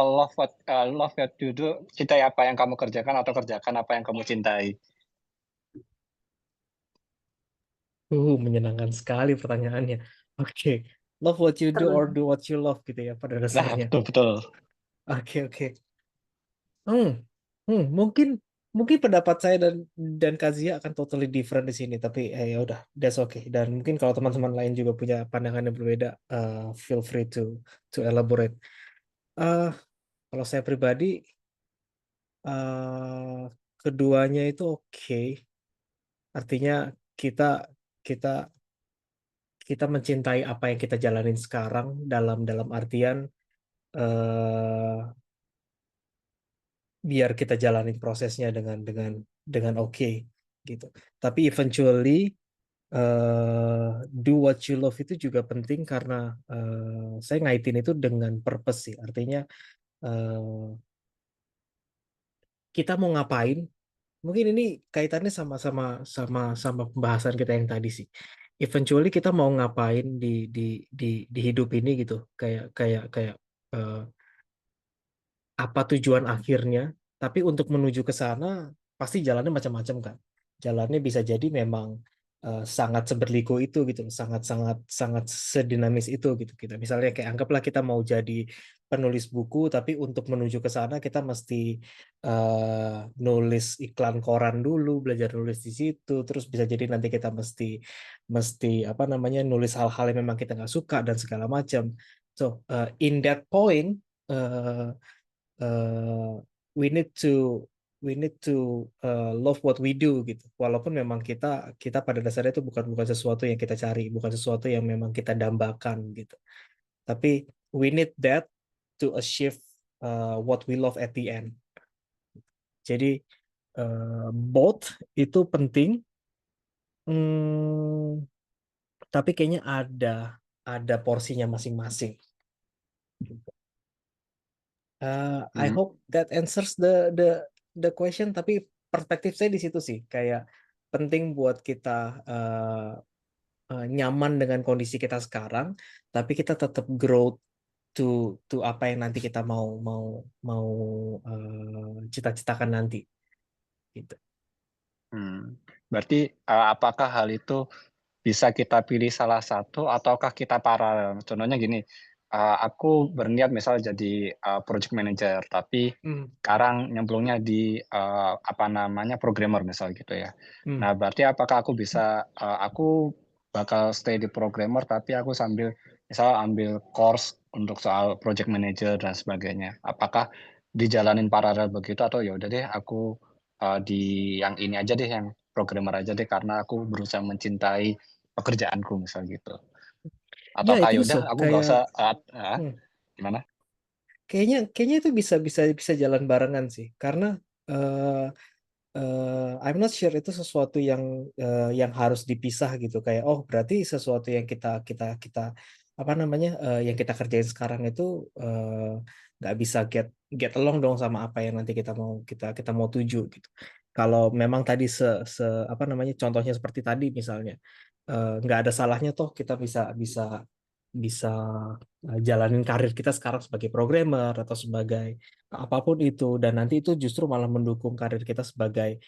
love what you do, cintai apa yang kamu kerjakan atau kerjakan apa yang kamu cintai. Menyenangkan sekali pertanyaannya. Oke, love what you do or Seru. do what you love gitu ya pada Nah, dasarnya. betul betul. Oke, oke. Hmm, mungkin mungkin pendapat saya dan Kazia akan totally different di sini, tapi ya udah, that's okay. Dan mungkin kalau teman-teman lain juga punya pandangan yang berbeda, feel free to elaborate. Eh, Kalau saya pribadi, eh keduanya itu oke. Artinya kita kita kita mencintai apa yang kita jalanin sekarang dalam dalam artian eh biar kita jalanin prosesnya dengan oke gitu. Tapi eventually do what you love itu juga penting karena saya ngaitin itu dengan purpose sih. Artinya eh, kita mau ngapain? Mungkin ini kaitannya sama pembahasan kita yang tadi sih. Eventually kita mau ngapain di di di hidup ini gitu. Kayak kayak kayak eh, apa tujuan akhirnya, tapi untuk menuju ke sana pasti jalannya macam-macam kan. Jalannya bisa jadi memang sangat seberliku itu gitu, sangat sangat sangat sedinamis itu gitu kita. Misalnya kayak anggaplah kita mau jadi penulis buku, tapi untuk menuju ke sana kita mesti nulis iklan koran dulu, belajar nulis di situ, terus bisa jadi nanti kita mesti mesti apa namanya nulis hal-hal yang memang kita nggak suka dan segala macam. So in that point uh, uh, we need to love what we do gitu. Walaupun memang kita kita pada dasarnya itu bukan bukan sesuatu yang kita cari, bukan sesuatu yang memang kita dambakan gitu. Tapi we need that to achieve what we love at the end. Jadi both itu penting, hmm, tapi kayaknya ada porsinya masing-masing. I Hmm. hope that answers the question. Tapi perspektif saya di situ sih, kayak penting buat kita nyaman dengan kondisi kita sekarang, tapi kita tetap grow to apa yang nanti kita mau mau mau cita-citakan nanti, gitu. Hmm. Berarti apakah hal itu bisa kita pilih salah satu ataukah kita paralel? Contohnya gini, aku berniat misal jadi project manager, tapi Hmm, sekarang nyemplungnya di apa namanya programmer misal gitu ya. hmm. Nah, berarti apakah aku bisa, aku bakal stay di programmer, tapi aku sambil misal ambil course untuk soal project manager dan sebagainya. Apakah dijalanin paralel begitu atau ya udah deh aku di yang ini aja deh, yang programmer aja deh karena aku berusaha mencintai pekerjaanku misal gitu. Ya, I Ataukah ya think so. udah aku nggak Kayak usah hmm, gimana? kayaknya kayaknya itu bisa bisa bisa jalan barengan sih, karena eh I'm not sure itu sesuatu yang harus dipisah gitu, kayak oh berarti sesuatu yang kita kita kita apa namanya yang kita kerjain sekarang itu nggak bisa get along dong sama apa yang nanti kita kita mau tuju gitu. Kalau memang tadi se apa namanya contohnya seperti tadi misalnya, nggak ada salahnya toh kita bisa bisa bisa jalanin karir kita sekarang sebagai programmer atau sebagai apapun itu, dan nanti itu justru malah mendukung karir kita sebagai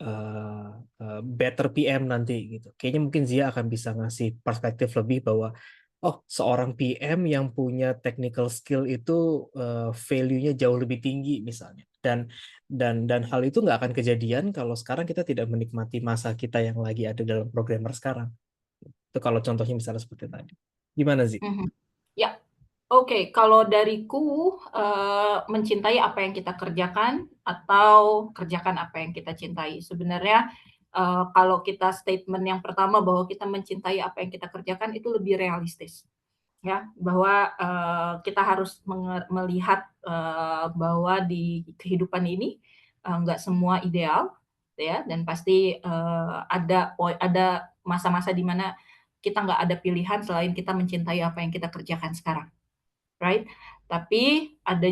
uh, better PM nanti gitu. Kayaknya mungkin Zia akan bisa ngasih perspektif lebih bahwa oh seorang PM yang punya technical skill itu value-nya jauh lebih tinggi misalnya, dan hal itu nggak akan kejadian kalau sekarang kita tidak menikmati masa kita yang lagi ada dalam programmer sekarang. Itu kalau contohnya misalnya seperti tadi. Gimana sih? Mhm. Ya, oke. Kalau dariku, mencintai apa yang kita kerjakan atau kerjakan apa yang kita cintai. Sebenarnya, kalau kita statement yang pertama bahwa kita mencintai apa yang kita kerjakan itu lebih realistis, ya. Bahwa, kita harus melihat, bahwa di kehidupan ini, nggak semua ideal, ya, dan pasti, ada masa-masa di mana kita nggak ada pilihan selain kita mencintai apa yang kita kerjakan sekarang, right? Tapi ada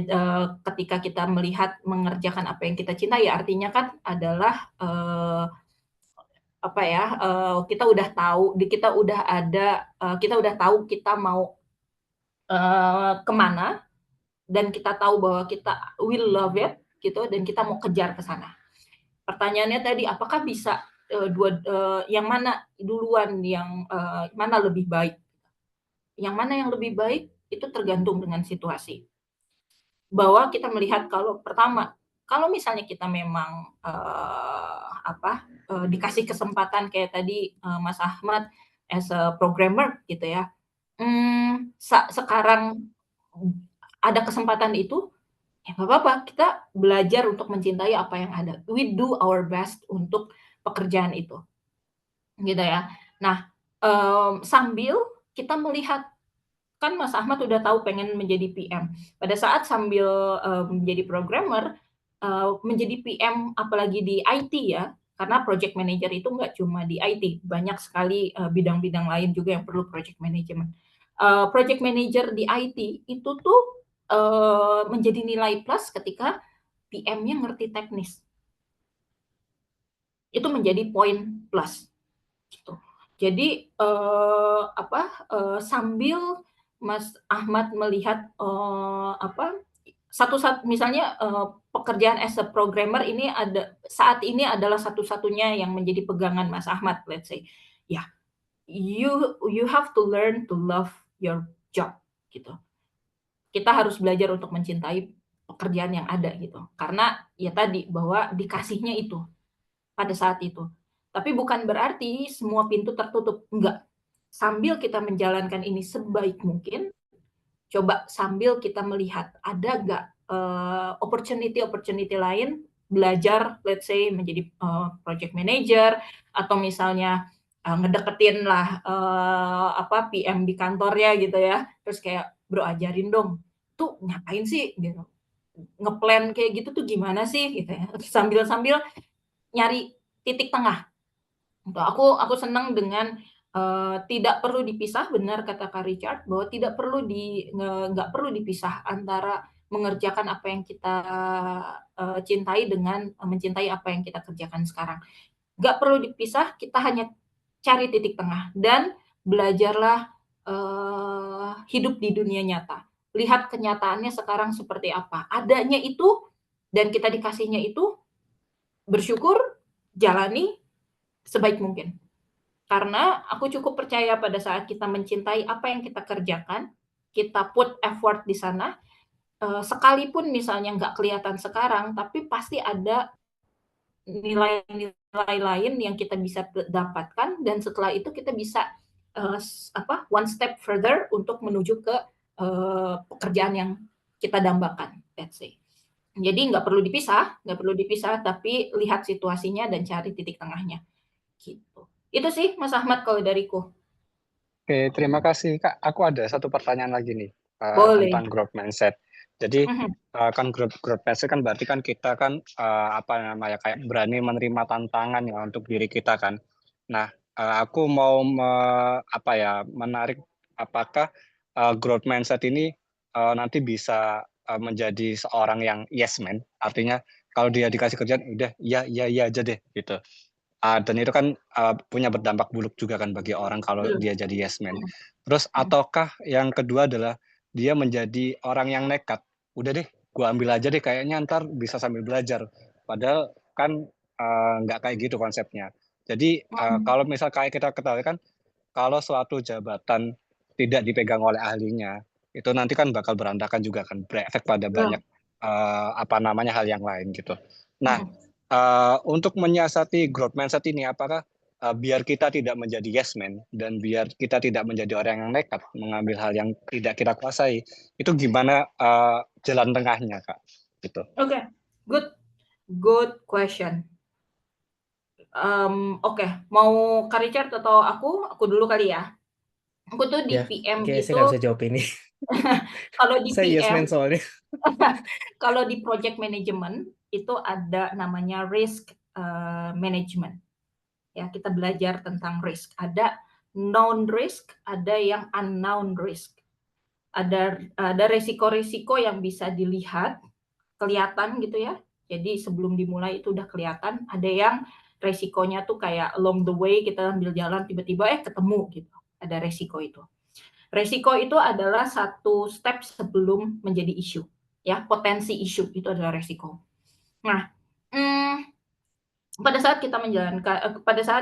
ketika kita melihat mengerjakan apa yang kita cintai, artinya kan adalah apa ya, kita udah tahu, kita udah ada, kita udah tahu kita mau kemana, dan kita tahu bahwa kita will love it gitu, dan kita mau kejar ke sana. Pertanyaannya tadi, apakah bisa yang mana duluan, yang mana lebih baik? Yang mana yang lebih baik itu tergantung dengan situasi. Bahwa kita melihat kalau pertama, kalau misalnya kita memang dikasih kesempatan kayak tadi Mas Ahmad as a programmer gitu ya, sekarang ada kesempatan itu, ya nggak apa-apa, kita belajar untuk mencintai apa yang ada. We do our best untuk pekerjaan itu, gitu ya. Nah, sambil kita melihat, kan Mas Ahmad udah tahu pengen menjadi PM. Pada saat sambil menjadi programmer, menjadi PM apalagi di IT ya, karena project manager itu nggak cuma di IT, banyak sekali bidang-bidang lain juga yang perlu project management. Project manager di IT itu tuh menjadi nilai plus ketika PM-nya ngerti teknis. Itu menjadi poin plus gitu. Jadi sambil Mas Ahmad melihat misalnya pekerjaan as a programmer ini saat ini adalah satu-satunya yang menjadi pegangan Mas Ahmad, let's say. Ya, you have to learn to love your job gitu. Kita harus belajar untuk mencintai pekerjaan yang ada gitu. Karena ya tadi bahwa dikasihnya itu pada saat itu. Tapi bukan berarti semua pintu tertutup, enggak. Sambil kita menjalankan ini sebaik mungkin, coba sambil kita melihat ada nggak opportunity lain, belajar, let's say menjadi project manager, atau misalnya ngedeketin lah PM di kantornya gitu ya, terus kayak, bro ajarin dong, tuh ngapain sih gitu, ngeplan kayak gitu tuh gimana sih gitu ya, sambil nyari titik tengah. Aku senang dengan tidak perlu dipisah, benar kata Kak Richard, bahwa nggak perlu dipisah antara mengerjakan apa yang kita cintai dengan mencintai apa yang kita kerjakan sekarang. Nggak perlu dipisah, kita hanya cari titik tengah dan belajarlah hidup di dunia nyata. Lihat kenyataannya sekarang seperti apa. Adanya itu dan kita dikasihnya itu, bersyukur, jalani sebaik mungkin. Karena aku cukup percaya pada saat kita mencintai apa yang kita kerjakan, kita put effort di sana, sekalipun misalnya nggak kelihatan sekarang, tapi pasti ada nilai-nilai lain yang kita bisa dapatkan, dan setelah itu kita bisa one step further untuk menuju ke pekerjaan yang kita dambakan, let's say. Jadi nggak perlu dipisah, tapi lihat situasinya dan cari titik tengahnya. Gitu. Itu sih Mas Ahmad kalau dariku. Oke, terima kasih Kak. Aku ada satu pertanyaan lagi nih Boleh. tentang growth mindset. Jadi Mhm. kan growth mindset kan berarti kan kita kan kayak berani menerima tantangan ya untuk diri kita kan. Nah, aku mau menarik apakah growth mindset ini nanti bisa menjadi seorang yang yes man. Artinya kalau dia dikasih kerjaan udah iya aja deh gitu. Dan itu kan punya berdampak buruk juga kan bagi orang kalau Betul. dia jadi yes man. Terus Mhm. ataukah yang kedua adalah dia menjadi orang yang nekat, udah deh gua ambil aja deh kayaknya ntar bisa sambil belajar. Padahal kan nggak kayak gitu konsepnya. Jadi Mhm. kalau misal kayak kita ketahui kan kalau suatu jabatan tidak dipegang oleh ahlinya, itu nanti kan bakal berantakan juga kan, berefek pada banyak, Betul. hal yang lain gitu. Nah, Mhm. untuk menyiasati growth mindset ini apakah, biar kita tidak menjadi yes man dan biar kita tidak menjadi orang yang nekat mengambil hal yang tidak kita kuasai, itu gimana, jalan tengahnya, Kak? Gitu. Oke, good question. Oke, mau Kak Richard atau aku? Aku dulu kali ya. Aku tuh di Ya, PM kayaknya saya itu, nggak bisa jawab ini. kalau di Saya yes PM, man soalnya. kalau di project management itu ada namanya risk management. Ya, kita belajar tentang risk. Ada known risk, ada yang unknown risk. ada resiko-resiko yang bisa dilihat, kelihatan gitu ya. Jadi sebelum dimulai itu udah kelihatan. Ada yang resikonya tuh kayak along the way kita ambil jalan tiba-tiba ketemu gitu. Ada resiko itu. Resiko itu adalah satu step sebelum menjadi isu. Ya, potensi isu itu adalah resiko. Nah, pada saat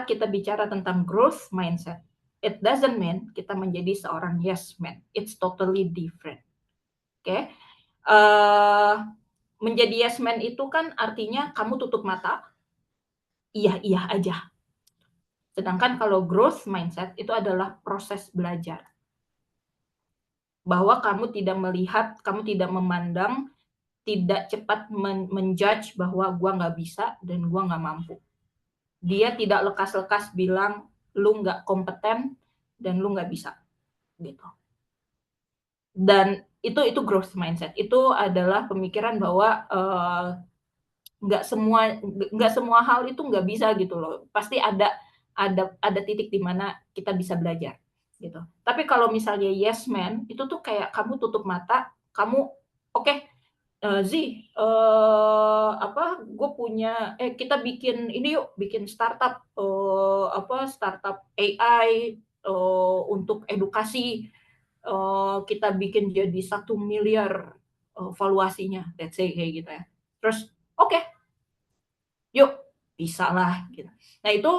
kita bicara tentang growth mindset, it doesn't mean kita menjadi seorang yes man. It's totally different. Oke. Menjadi yes man itu kan artinya kamu tutup mata, iya aja. Sedangkan kalau growth mindset itu adalah proses belajar. Bahwa kamu tidak melihat, kamu tidak memandang, tidak cepat menjudge bahwa gua nggak bisa dan gua nggak mampu. Dia tidak lekas-lekas bilang lu nggak kompeten dan lu nggak bisa gitu. Dan itu growth mindset. Itu adalah pemikiran bahwa nggak semua hal itu nggak bisa gitu loh. Pasti ada titik di mana kita bisa belajar gitu. Tapi kalau misalnya yes man itu tuh kayak kamu tutup mata, kamu oke, gue punya, kita bikin ini yuk, bikin startup, startup AI untuk edukasi, kita bikin jadi 1 miliar valuasinya, let's say kayak gitu ya. Terus, oke, yuk, bisa lah gitu. Nah itu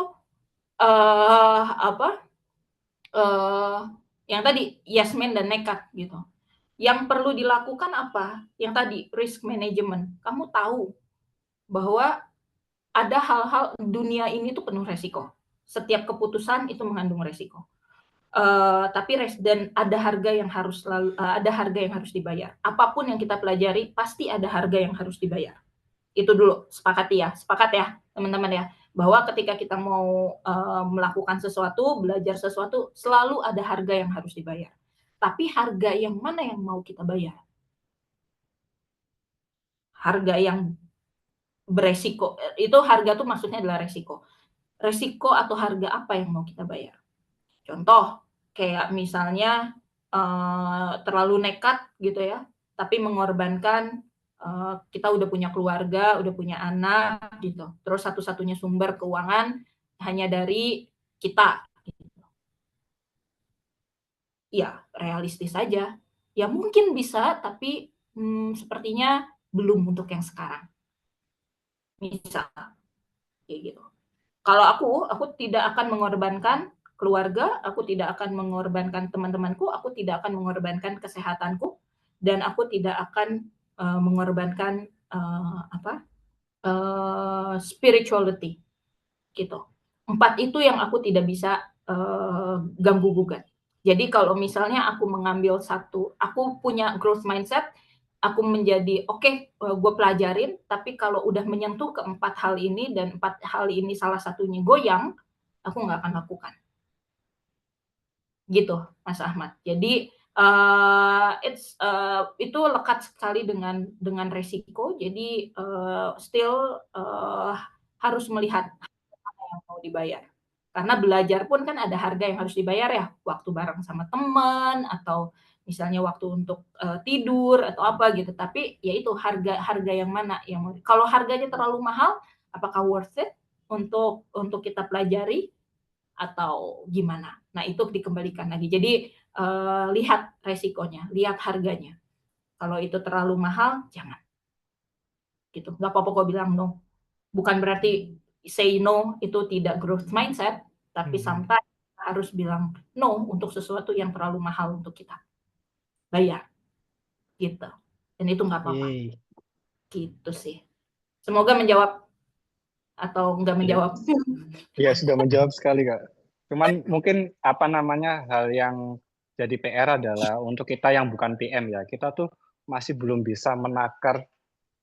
yang tadi yes man dan nekat gitu. Yang perlu dilakukan apa? Yang tadi risk management. Kamu tahu bahwa ada hal-hal dunia ini tuh penuh resiko. Setiap keputusan itu mengandung resiko. Dan ada harga yang harus dibayar. Apapun yang kita pelajari pasti ada harga yang harus dibayar. Itu dulu, sepakat ya teman-teman ya, bahwa ketika kita mau melakukan sesuatu, belajar sesuatu, selalu ada harga yang harus dibayar. Tapi harga yang mana yang mau kita bayar? Harga yang beresiko, itu harga tuh maksudnya adalah resiko. Resiko atau harga apa yang mau kita bayar? Contoh, kayak misalnya terlalu nekat gitu ya, tapi mengorbankan kita udah punya keluarga, udah punya anak gitu. Terus satu-satunya sumber keuangan hanya dari kita. Ya, realistis saja. Ya mungkin bisa, tapi sepertinya belum untuk yang sekarang. Misal, kayak gitu. Kalau aku tidak akan mengorbankan keluarga, aku tidak akan mengorbankan teman-temanku, aku tidak akan mengorbankan kesehatanku, dan aku tidak akan mengorbankan spirituality, gitu. 4 itu yang aku tidak bisa ganggu gugat. Jadi kalau misalnya aku mengambil satu, aku punya growth mindset, aku menjadi gue pelajarin, tapi kalau udah menyentuh ke 4 hal ini dan 4 hal ini salah satunya goyang, aku nggak akan lakukan. Gitu, Mas Ahmad. Jadi itu lekat sekali dengan resiko. Jadi still harus melihat apa yang mau dibayar. Karena belajar pun kan ada harga yang harus dibayar ya, waktu bareng sama teman atau misalnya waktu untuk tidur atau apa gitu. Tapi ya itu harga yang mana yang kalau harganya terlalu mahal, apakah worth it untuk kita pelajari atau gimana? Nah, itu dikembalikan lagi. Jadi lihat resikonya, lihat harganya. Kalau itu terlalu mahal, jangan. Gitu. Nggak apa-apa kok bilang no. Bukan berarti say no itu tidak growth mindset, tapi sometimes harus bilang no untuk sesuatu yang terlalu mahal untuk kita bayar. Gitu. Dan itu nggak apa-apa. Gitu sih. Semoga menjawab atau nggak menjawab. Ya, sudah menjawab sekali, Kak. Cuman mungkin hal yang jadi PR adalah untuk kita yang bukan PM ya, kita tuh masih belum bisa menakar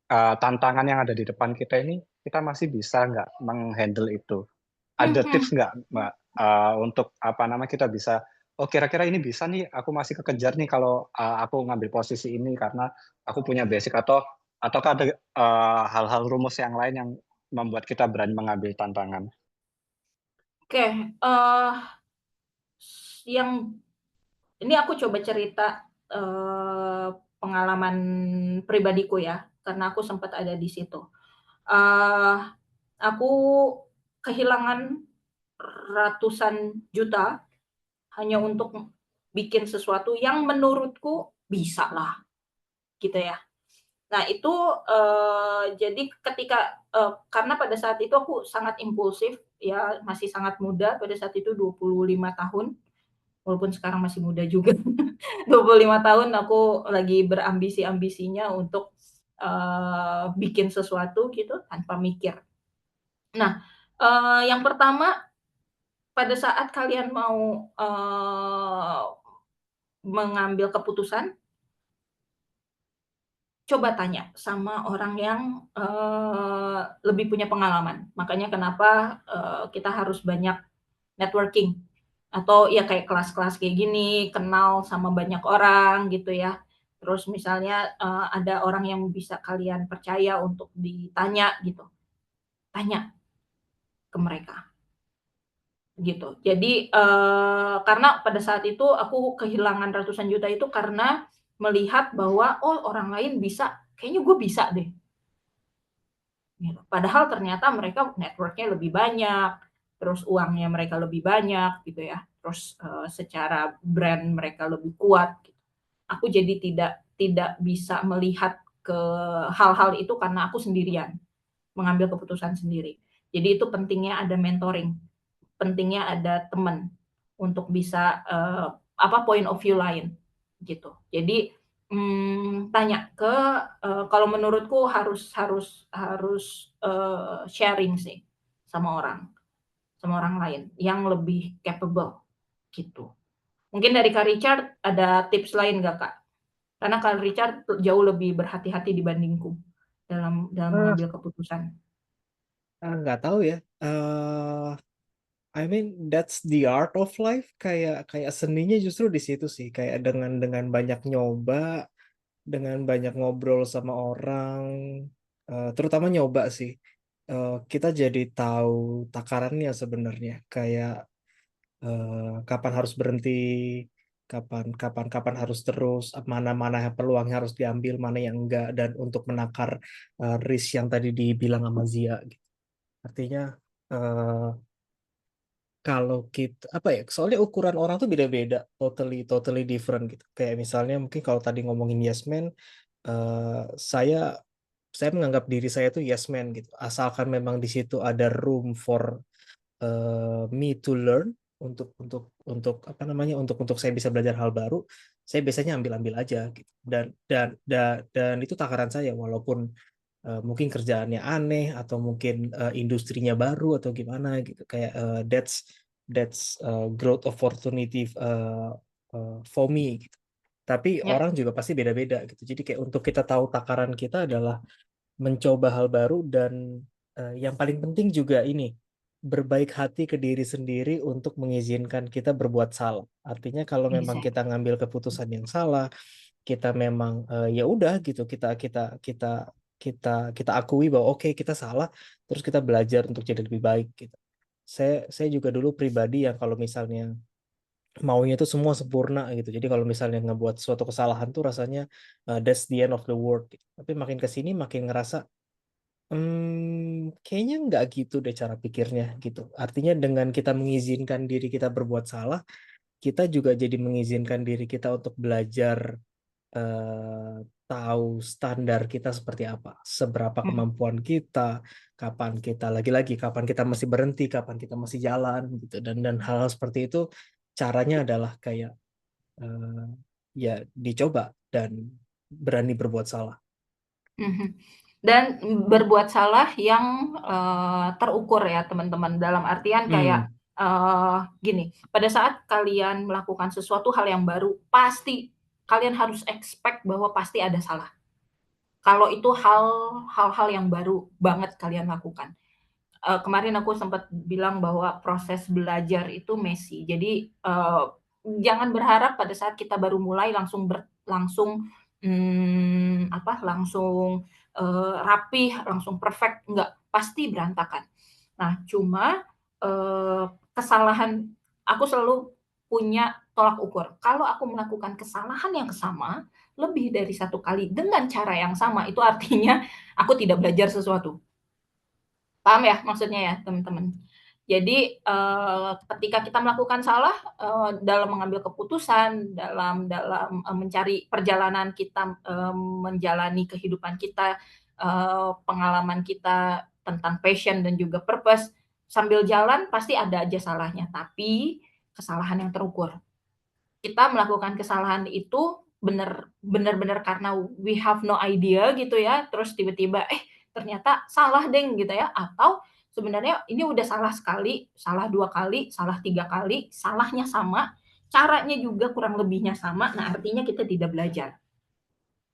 tantangan yang ada di depan kita ini, kita masih bisa nggak menghandle itu. Ada tips nggak, Mbak, untuk kita bisa, oh kira-kira ini bisa nih, aku masih kekejar nih kalau aku ngambil posisi ini karena aku punya basic, ataukah ada hal-hal rumus yang lain yang membuat kita berani mengambil tantangan? Oke, yang ini aku coba cerita pengalaman pribadiku ya, karena aku sempat ada di situ. Aku kehilangan ratusan juta hanya untuk bikin sesuatu yang menurutku bisa lah, gitu ya. Nah itu, jadi ketika karena pada saat itu aku sangat impulsif ya, masih sangat muda pada saat itu 25 tahun, walaupun sekarang masih muda juga. 25 tahun aku lagi berambisi-ambisinya untuk, bikin sesuatu gitu tanpa mikir. Nah, yang pertama pada saat kalian mau, mengambil keputusan, coba tanya sama orang yang, lebih punya pengalaman. Makanya kenapa, kita harus banyak networking atau ya kayak kelas-kelas kayak gini, kenal sama banyak orang gitu ya. Terus misalnya, ada orang yang bisa kalian percaya untuk ditanya gitu, tanya ke mereka. Gitu. Jadi, karena pada saat itu aku kehilangan ratusan juta itu karena melihat bahwa, oh orang lain bisa, kayaknya gue bisa deh, gitu. Padahal ternyata mereka network-nya lebih banyak, terus uangnya mereka lebih banyak gitu ya, terus, secara brand mereka lebih kuat gitu. Aku jadi tidak bisa melihat ke hal-hal itu karena aku sendirian, mengambil keputusan sendiri. Jadi itu pentingnya ada mentoring. Pentingnya ada teman untuk bisa, point of view lain, gitu. Jadi, tanya ke kalau menurutku harus sharing sih sama orang lain yang lebih capable, gitu. Mungkin dari Kak Richard ada tips lain nggak, Kak? Karena Kak Richard jauh lebih berhati-hati dibandingku dalam Ah, mengambil keputusan. nggak tahu ya. I mean that's the art of life. Kayak kayak seninya justru di situ sih. Kayak dengan banyak nyoba, dengan banyak ngobrol sama orang, terutama nyoba sih. Kita jadi tahu takarannya sebenarnya. Kayak kapan harus berhenti, kapan kapan kapan harus terus, mana-mana peluang yang harus diambil, mana yang enggak, dan untuk menakar risk yang tadi dibilang sama Zia. Gitu. Artinya eh, kalau kita apa ya, soalnya ukuran orang tuh beda-beda, totally totally different gitu. Kayak misalnya mungkin kalau tadi ngomongin yes man, eh, saya saya menganggap diri saya tuh yes man gitu, asalkan memang di situ ada room for me to learn, untuk apa namanya, untuk saya bisa belajar hal baru, saya biasanya ambil-ambil aja gitu. Dan itu takaran saya, walaupun mungkin kerjaannya aneh atau mungkin industrinya baru atau gimana gitu, kayak that's growth opportunity for me gitu. Tapi Ya, orang juga pasti beda-beda gitu. Jadi kayak untuk kita tahu takaran kita adalah mencoba hal baru, dan yang paling penting juga ini, berbaik hati ke diri sendiri untuk mengizinkan kita berbuat salah. Artinya kalau memang kita exactly. ngambil keputusan yang salah, kita memang ya udah gitu, kita kita kita akui bahwa oke, kita salah, terus kita belajar untuk jadi lebih baik gitu. Saya juga dulu pribadi yang kalau misalnya maunya itu semua sempurna gitu. Jadi kalau misalnya ngebuat suatu kesalahan tuh rasanya that's the end of the world gitu. Tapi makin ke sini makin ngerasa kayaknya nggak gitu deh cara pikirnya gitu. Artinya dengan kita mengizinkan diri kita berbuat salah, kita juga jadi mengizinkan diri kita untuk belajar, eh, tahu standar kita seperti apa, seberapa Mhm, kemampuan kita, kapan kita lagi-lagi, kapan kita masih berhenti, kapan kita masih jalan gitu. Dan hal-hal seperti itu caranya adalah kayak eh, ya dicoba dan berani berbuat salah. mhm. Dan berbuat salah yang, terukur ya teman-teman, dalam artian kayak, Hmm, gini, pada saat kalian melakukan sesuatu hal yang baru, pasti kalian harus expect bahwa pasti ada salah. Kalau itu hal-hal yang baru banget kalian lakukan. Kemarin aku sempat bilang bahwa proses belajar itu messy. Jadi, jangan berharap pada saat kita baru mulai langsung, langsung, rapih, langsung perfect, enggak, pasti berantakan. Nah, cuma, kesalahan aku selalu punya tolak ukur. Kalau aku melakukan kesalahan yang sama lebih dari 1 kali dengan cara yang sama, itu artinya aku tidak belajar sesuatu. Paham ya maksudnya ya, teman-teman? Jadi, ketika kita melakukan salah, dalam mengambil keputusan, dalam mencari perjalanan kita, menjalani kehidupan kita, pengalaman kita tentang passion dan juga purpose, sambil jalan pasti ada aja salahnya, tapi kesalahan yang terukur. Kita melakukan kesalahan itu benar-benar karena we have no idea gitu ya, terus tiba-tiba, ternyata salah deng gitu ya, atau sebenarnya ini udah salah sekali, salah 2 kali, salah 3 kali, salahnya sama, caranya juga kurang lebihnya sama, nah artinya kita tidak belajar.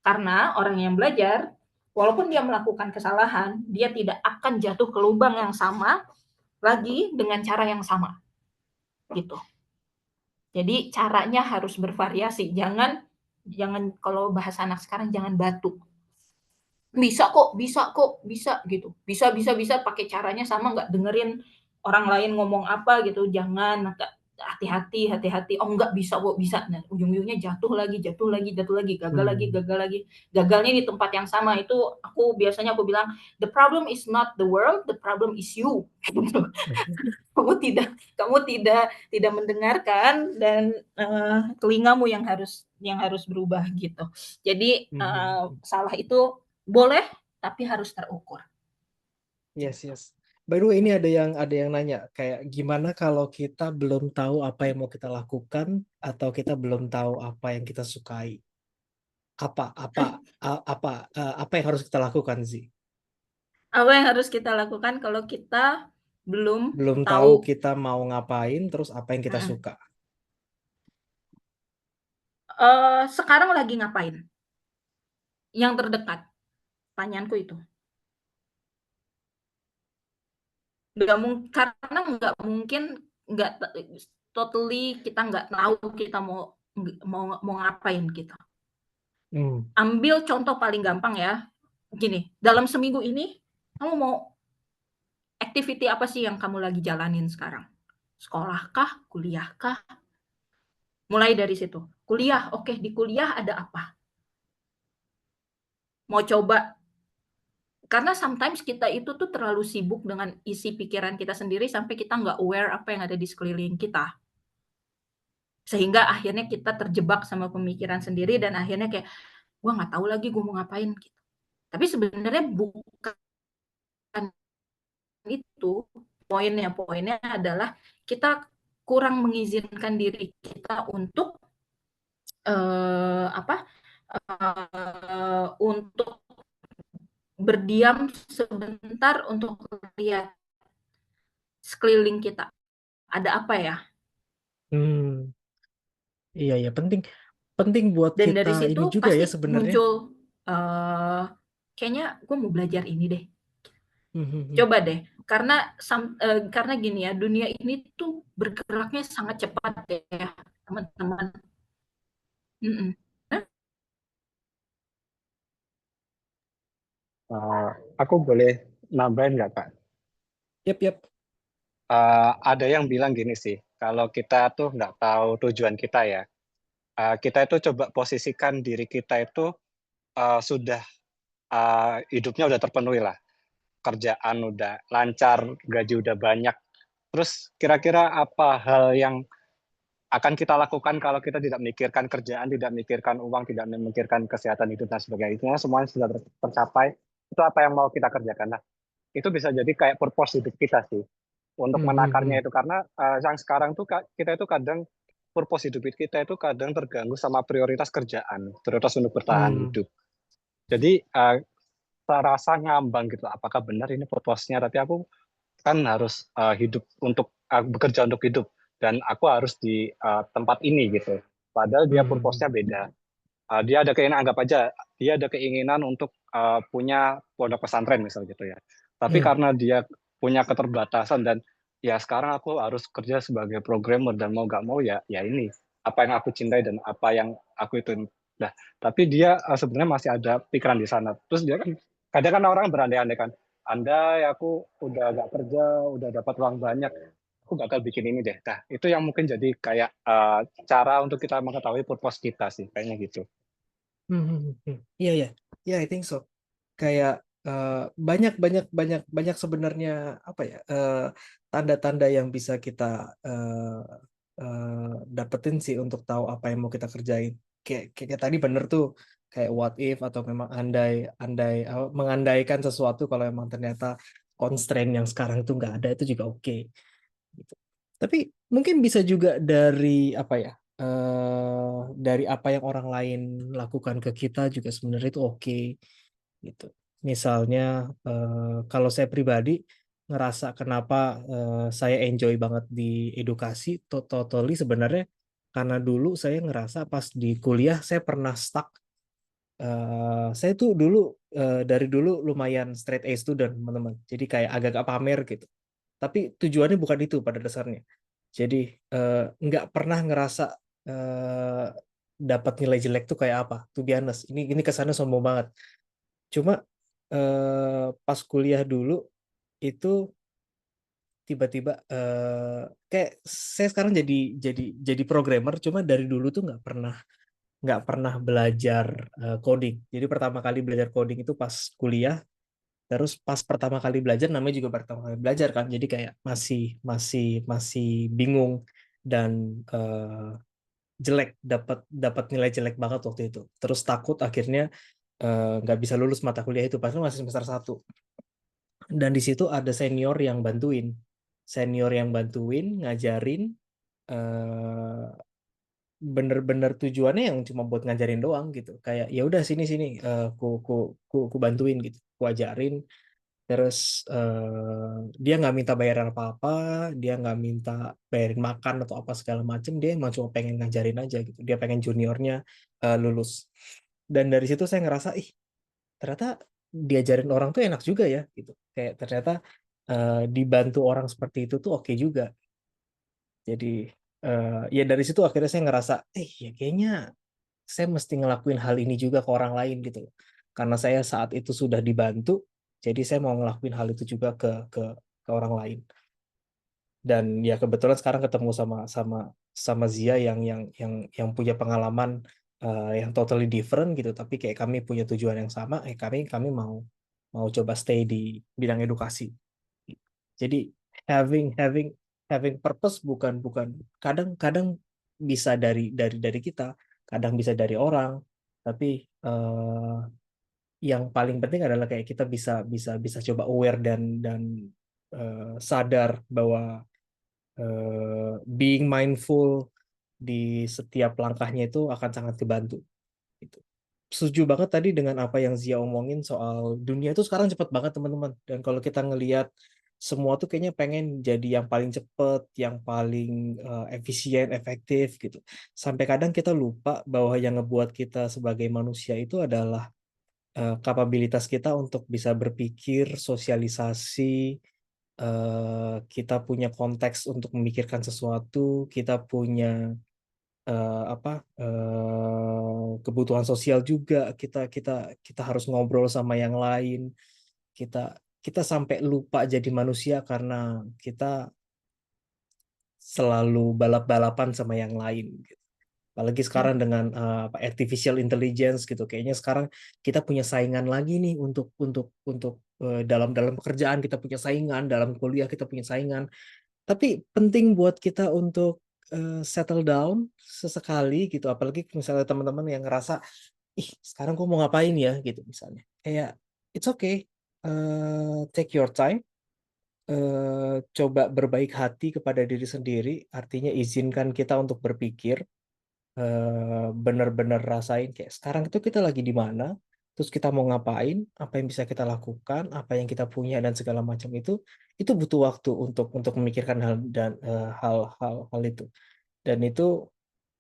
Karena orang yang belajar, walaupun dia melakukan kesalahan, dia tidak akan jatuh ke lubang yang sama lagi dengan cara yang sama, gitu. Jadi caranya harus bervariasi, jangan kalau bahasa anak sekarang jangan batu. Bisa kok bisa gitu. Bisa pakai caranya sama, nggak dengerin orang lain ngomong apa gitu, jangan, hati-hati, "Oh enggak, bisa kok, bisa." Nah, ujung-ujungnya jatuh lagi, gagal lagi. Gagalnya di tempat yang sama, itu biasanya aku bilang, "The problem is not the world, the problem is you." Gitu. Kamu tidak mendengarkan dan, telingamu yang harus berubah gitu. Jadi, salah itu boleh, tapi harus terukur. Yes, yes. By the way, ini ada yang nanya kayak gimana kalau kita belum tahu apa yang mau kita lakukan atau kita belum tahu apa yang kita sukai? Apa yang harus kita lakukan sih? Apa yang harus kita lakukan kalau kita belum Belum tahu tahu? kita mau ngapain, terus apa yang kita Mhm. suka? Sekarang lagi ngapain? Yang terdekat, pertanyaanku itu. Karena nggak mungkin nggak totally kita nggak tahu kita mau ngapain gitu. Ambil contoh paling gampang ya, gini, dalam seminggu ini kamu mau activity apa sih yang kamu lagi jalanin sekarang? Sekolah kah? Kuliah kah? Mulai dari situ. Kuliah, oke, di kuliah ada apa? Mau coba, karena sometimes kita itu tuh terlalu sibuk dengan isi pikiran kita sendiri sampai kita nggak aware apa yang ada di sekeliling kita. Sehingga akhirnya kita terjebak sama pemikiran sendiri dan akhirnya kayak, "Gua nggak tahu lagi gua mau ngapain," gitu. Tapi sebenarnya bukan itu poinnya adalah kita kurang mengizinkan diri kita untuk, untuk berdiam sebentar untuk lihat sekeliling kita, ada apa ya? Iya ya, penting buat Dan kita dari ini situ juga ya pasti sebenarnya. muncul, kayaknya gue mau belajar ini deh. Mhm. Coba deh, karena gini ya, dunia ini tuh bergeraknya sangat cepat ya, teman-teman. Aku boleh nambahin nggak, Kak? Yap. Ada yang bilang gini sih, kalau kita tuh nggak tahu tujuan kita ya, kita itu coba posisikan diri kita itu sudah hidupnya udah terpenuhi lah, kerjaan udah lancar, gaji udah banyak. Terus kira-kira apa hal yang akan kita lakukan kalau kita tidak memikirkan kerjaan, tidak memikirkan uang, tidak memikirkan kesehatan hidup dan sebagainya. Itu semuanya sudah tercapai. Itu apa yang mau kita kerjakan? Nah, itu bisa jadi kayak purpose hidup kita sih. Untuk menakarnya itu karena yang sekarang tuh kita itu kadang purpose hidup kita itu kadang terganggu sama prioritas kerjaan, prioritas untuk bertahan hidup. Jadi terasa ngambang gitu, apakah benar ini purpose-nya? Tapi aku kan harus hidup untuk bekerja untuk hidup dan aku harus di tempat ini gitu. Padahal dia purpose-nya beda. Dia ada keinginan, anggap aja dia ada keinginan untuk punya pondok pesantren misal gitu ya. Tapi karena dia punya keterbatasan dan ya sekarang aku harus kerja sebagai programmer dan mau nggak mau ya ini apa yang aku cintai dan apa yang aku itu. Nah, tapi dia sebenarnya masih ada pikiran di sana. Terus dia kan kadang kan orang berandai-andai kan, andai aku udah nggak kerja, udah dapat uang banyak, aku bakal bikin ini deh. Nah, itu yang mungkin jadi kayak cara untuk kita mengetahui purpose kita sih, kayaknya gitu. Iya ya, ya I think so. Kayak banyak banyak banyak banyak sebenarnya apa ya tanda-tanda yang bisa kita dapetin sih untuk tahu apa yang mau kita kerjain. Kayak tadi bener tuh kayak what if atau memang mengandaikan sesuatu kalau memang ternyata constraint yang sekarang itu nggak ada itu juga oke. Gitu. Tapi mungkin bisa juga dari apa ya? Dari apa yang orang lain lakukan ke kita juga sebenarnya itu oke gitu. Misalnya kalau saya pribadi ngerasa kenapa saya enjoy banget di edukasi totally sebenarnya karena dulu saya ngerasa pas di kuliah saya pernah stuck. Saya tuh dulu dari dulu lumayan straight A student teman-teman. Jadi kayak agak-agak pamer gitu. Tapi tujuannya bukan itu pada dasarnya. Jadi nggak pernah ngerasa eh, dapat nilai jelek tuh kayak apa. To be honest, ini kesannya sombong banget. Cuma pas kuliah dulu itu tiba-tiba kayak saya sekarang jadi programmer. Cuma dari dulu tuh nggak pernah belajar coding. Jadi pertama kali belajar coding itu pas kuliah. Terus pas pertama kali belajar namanya juga pertama kali belajar kan. Jadi kayak masih bingung dan jelek dapat dapat nilai jelek banget waktu itu. Terus takut akhirnya nggak bisa lulus mata kuliah itu padahal masih semester 1. Dan di situ ada senior yang bantuin ngajarin eh, bener-bener tujuannya yang cuma buat ngajarin doang gitu kayak ya udah sini sini ku bantuin gitu ku ajarin. Terus dia nggak minta bayaran apa-apa, dia nggak minta bayarin makan atau apa segala macem, dia emang cuma pengen ngajarin aja gitu. Dia pengen juniornya lulus. Dan dari situ saya ngerasa, ih ternyata diajarin orang tuh enak juga ya gitu. Kayak ternyata dibantu orang seperti itu tuh oke juga. Jadi ya dari situ akhirnya saya ngerasa, ya kayaknya saya mesti ngelakuin hal ini juga ke orang lain gitu loh. Karena saya saat itu sudah dibantu, jadi saya mau ngelakuin hal itu juga ke orang lain. Dan ya kebetulan sekarang ketemu sama sama sama Zia yang punya pengalaman yang totally different gitu, tapi kayak kami punya tujuan yang sama, kami mau mau coba stay di bidang edukasi. Jadi having having having purpose bukan bukan kadang-kadang bisa dari kita, kadang bisa dari orang, tapi yang paling penting adalah kayak kita bisa bisa bisa coba aware dan sadar bahwa being mindful di setiap langkahnya itu akan sangat kebantu. Gitu. Setuju banget tadi dengan apa yang Zia omongin soal dunia itu sekarang cepat banget teman-teman. Dan kalau kita ngelihat semua tuh kayaknya pengen jadi yang paling cepat, yang paling efisien, efektif gitu. Sampai kadang kita lupa bahwa yang ngebuat kita sebagai manusia itu adalah kapabilitas kita untuk bisa berpikir, sosialisasi, kita punya konteks untuk memikirkan sesuatu, kita punya apa kebutuhan sosial juga, kita kita kita harus ngobrol sama yang lain, kita kita sampai lupa jadi manusia karena kita selalu balap-balapan sama yang lain gitu. Apalagi sekarang dengan artificial intelligence gitu, kayaknya sekarang kita punya saingan lagi nih untuk dalam dalam pekerjaan kita punya saingan, dalam kuliah kita punya saingan. Tapi penting buat kita untuk settle down sesekali gitu, apalagi misalnya teman-teman yang ngerasa, ih sekarang gue mau ngapain ya gitu misalnya. Kayak it's okay, take your time, coba berbaik hati kepada diri sendiri, artinya izinkan kita untuk berpikir, benar-benar rasain kayak sekarang itu kita lagi di mana, terus kita mau ngapain, apa yang bisa kita lakukan, apa yang kita punya dan segala macam itu butuh waktu untuk memikirkan hal dan hal itu. Dan itu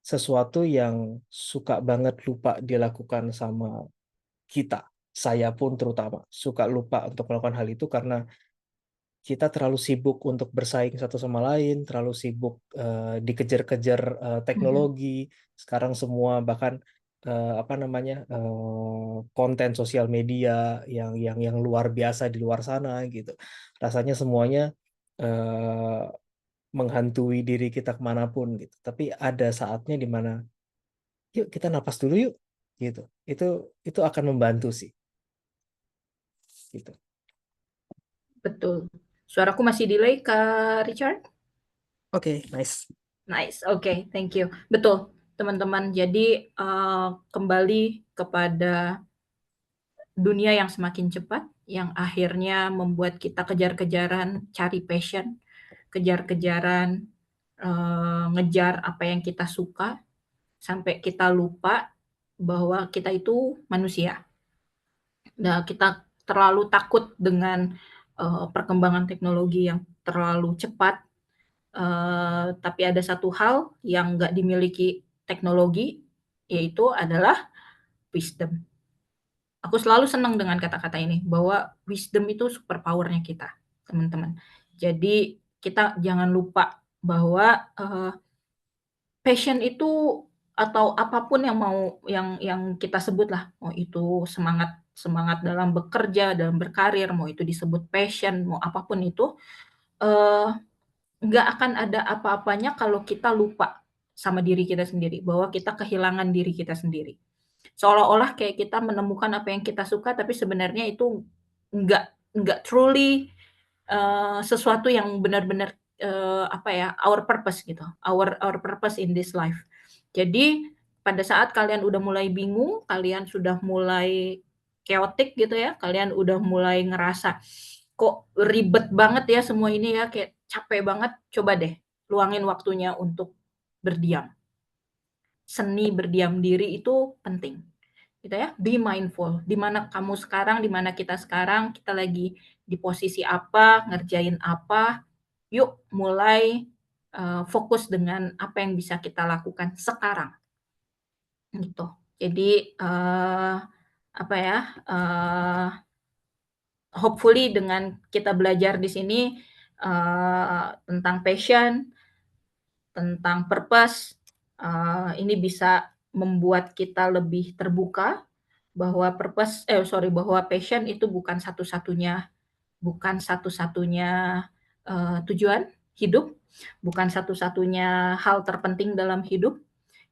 sesuatu yang suka banget lupa dilakukan sama kita. Saya pun terutama suka lupa untuk melakukan hal itu karena kita terlalu sibuk untuk bersaing satu sama lain, terlalu sibuk dikejar-kejar teknologi. Sekarang semua bahkan apa namanya konten sosial media yang luar biasa di luar sana gitu. Rasanya semuanya eh, menghantui diri kita kemanapun gitu. Tapi ada saatnya di mana yuk kita napas dulu yuk gitu. Itu akan membantu sih gitu. Betul. Suaraku masih delay, Kak Richard? Oke, nice. Nice, oke, thank you. Betul, teman-teman. Jadi kembali kepada dunia yang semakin cepat, yang akhirnya membuat kita kejar-kejaran cari passion, kejar-kejaran ngejar apa yang kita suka, sampai kita lupa bahwa kita itu manusia. Nah, kita terlalu takut dengan perkembangan teknologi yang terlalu cepat, tapi ada satu hal yang nggak dimiliki teknologi, yaitu adalah wisdom. Aku selalu senang dengan kata-kata ini, bahwa wisdom itu super power-nya kita, teman-teman. Jadi kita jangan lupa bahwa passion itu atau apapun yang mau yang kita sebut lah, mau itu semangat dalam bekerja, dalam berkarir, mau itu disebut passion, mau apapun itu, nggak akan ada apa-apanya kalau kita lupa sama diri kita sendiri, bahwa kita kehilangan diri kita sendiri. Seolah-olah kayak kita menemukan apa yang kita suka, tapi sebenarnya itu nggak truly sesuatu yang benar-benar apa ya, our purpose gitu, our purpose in this life. Jadi pada saat kalian udah mulai bingung, kalian sudah mulai chaotic gitu ya, kalian udah mulai ngerasa kok ribet banget ya semua ini ya, kayak capek banget, coba deh luangin waktunya untuk berdiam. Seni berdiam diri itu penting gitu ya, be mindful, di mana kamu sekarang, di mana kita sekarang, kita lagi di posisi apa, ngerjain apa, yuk mulai fokus dengan apa yang bisa kita lakukan sekarang gitu. Jadi apa ya, hopefully dengan kita belajar di sini tentang passion, tentang purpose, ini bisa membuat kita lebih terbuka bahwa bahwa passion itu bukan satu-satunya tujuan hidup, bukan satu-satunya hal terpenting dalam hidup.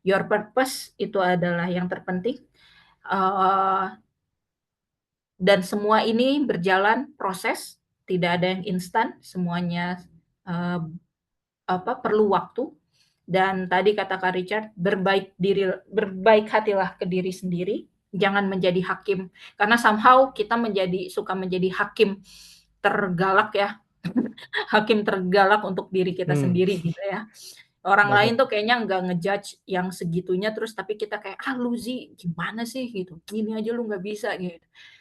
Your purpose itu adalah yang terpenting. Dan semua ini berjalan proses, tidak ada yang instan, semuanya perlu waktu. Dan tadi kata Kak Richard, berbaik hatilah ke diri sendiri, jangan menjadi hakim, karena somehow kita suka menjadi hakim tergalak ya, hakim tergalak untuk diri kita sendiri gitu ya. Orang lain tuh kayaknya nggak ngejudge yang segitunya, terus tapi kita kayak, ah lu Zi, gimana sih gitu, gini aja lu nggak bisa gitu.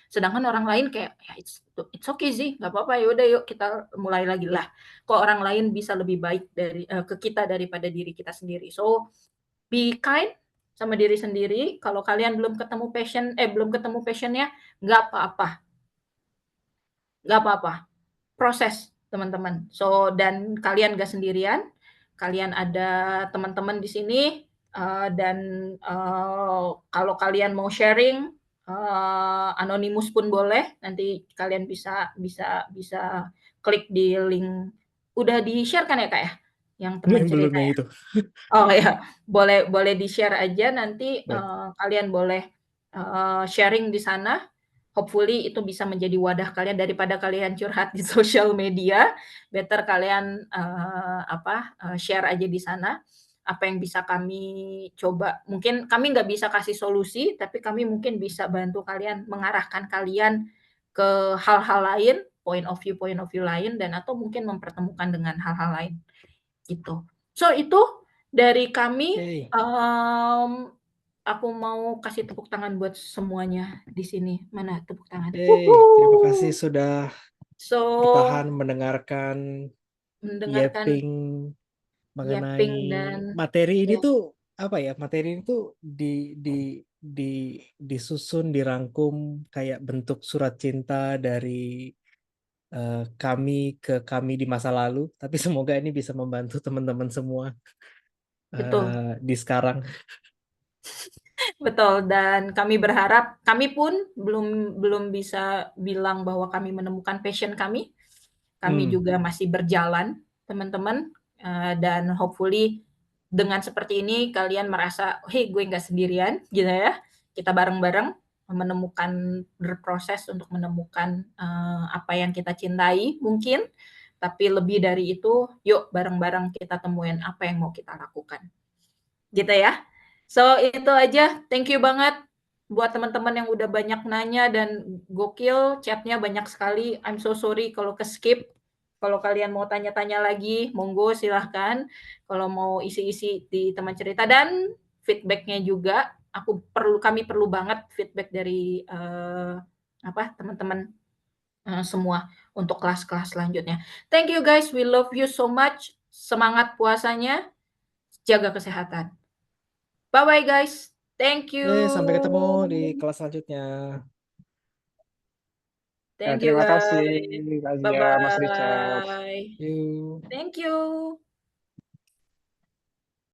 Sedangkan orang lain kayak, ya it's okay Zi, nggak apa-apa, yaudah yuk kita mulai lagi lah. Kok orang lain bisa lebih baik ke kita daripada diri kita sendiri. So be kind sama diri sendiri. Kalau kalian belum ketemu passionnya, nggak apa-apa, nggak apa-apa. Proses teman-teman. So dan kalian nggak sendirian, kalian ada teman-teman di sini dan kalau kalian mau sharing anonimus pun boleh. Nanti kalian bisa klik di link. Udah di-share kan ya Kak ya? Yang teman Belum cerita yang ya? itu. Oh ya, boleh di-share aja nanti kalian boleh sharing di sana. Hopefully itu bisa menjadi wadah kalian daripada kalian curhat di sosial media. Better kalian share aja di sana apa yang bisa kami coba. Mungkin kami nggak bisa kasih solusi, tapi kami mungkin bisa bantu kalian, mengarahkan kalian ke hal-hal lain, point of view lain, dan atau mungkin mempertemukan dengan hal-hal lain gitu. So itu dari kami. Aku mau kasih tepuk tangan buat semuanya di sini. Mana tepuk tangan? Terima kasih sudah bertahan mendengarkan yapping mengenai dan materi ini tuh apa ya? Materi ini tuh disusun, dirangkum kayak bentuk surat cinta dari kami ke kami di masa lalu. Tapi semoga ini bisa membantu teman-teman semua di sekarang. Betul, dan kami berharap, kami pun belum bisa bilang bahwa kami menemukan passion kami. Kami juga masih berjalan, teman-teman. dan hopefully dengan seperti ini kalian merasa, hey gue nggak sendirian gitu ya, kita bareng-bareng menemukan, berproses untuk menemukan apa yang kita cintai mungkin, tapi lebih dari itu yuk bareng-bareng kita temuin apa yang mau kita lakukan gitu ya. So itu aja, thank you banget buat teman-teman yang udah banyak nanya dan gokil, chatnya banyak sekali. I'm so sorry kalau ke skip. Kalau kalian mau tanya-tanya lagi, monggo silahkan. Kalau mau isi-isi di teman cerita dan feedbacknya juga, kami perlu banget feedback dari teman-teman semua untuk kelas-kelas selanjutnya. Thank you guys, we love you so much. Semangat puasanya, jaga kesehatan. Bye bye guys. Thank you. Sampai ketemu di kelas selanjutnya. Thank you terima guys. kasih Kak Bye Zia, Mas Richard. bye. Yuk. Thank you.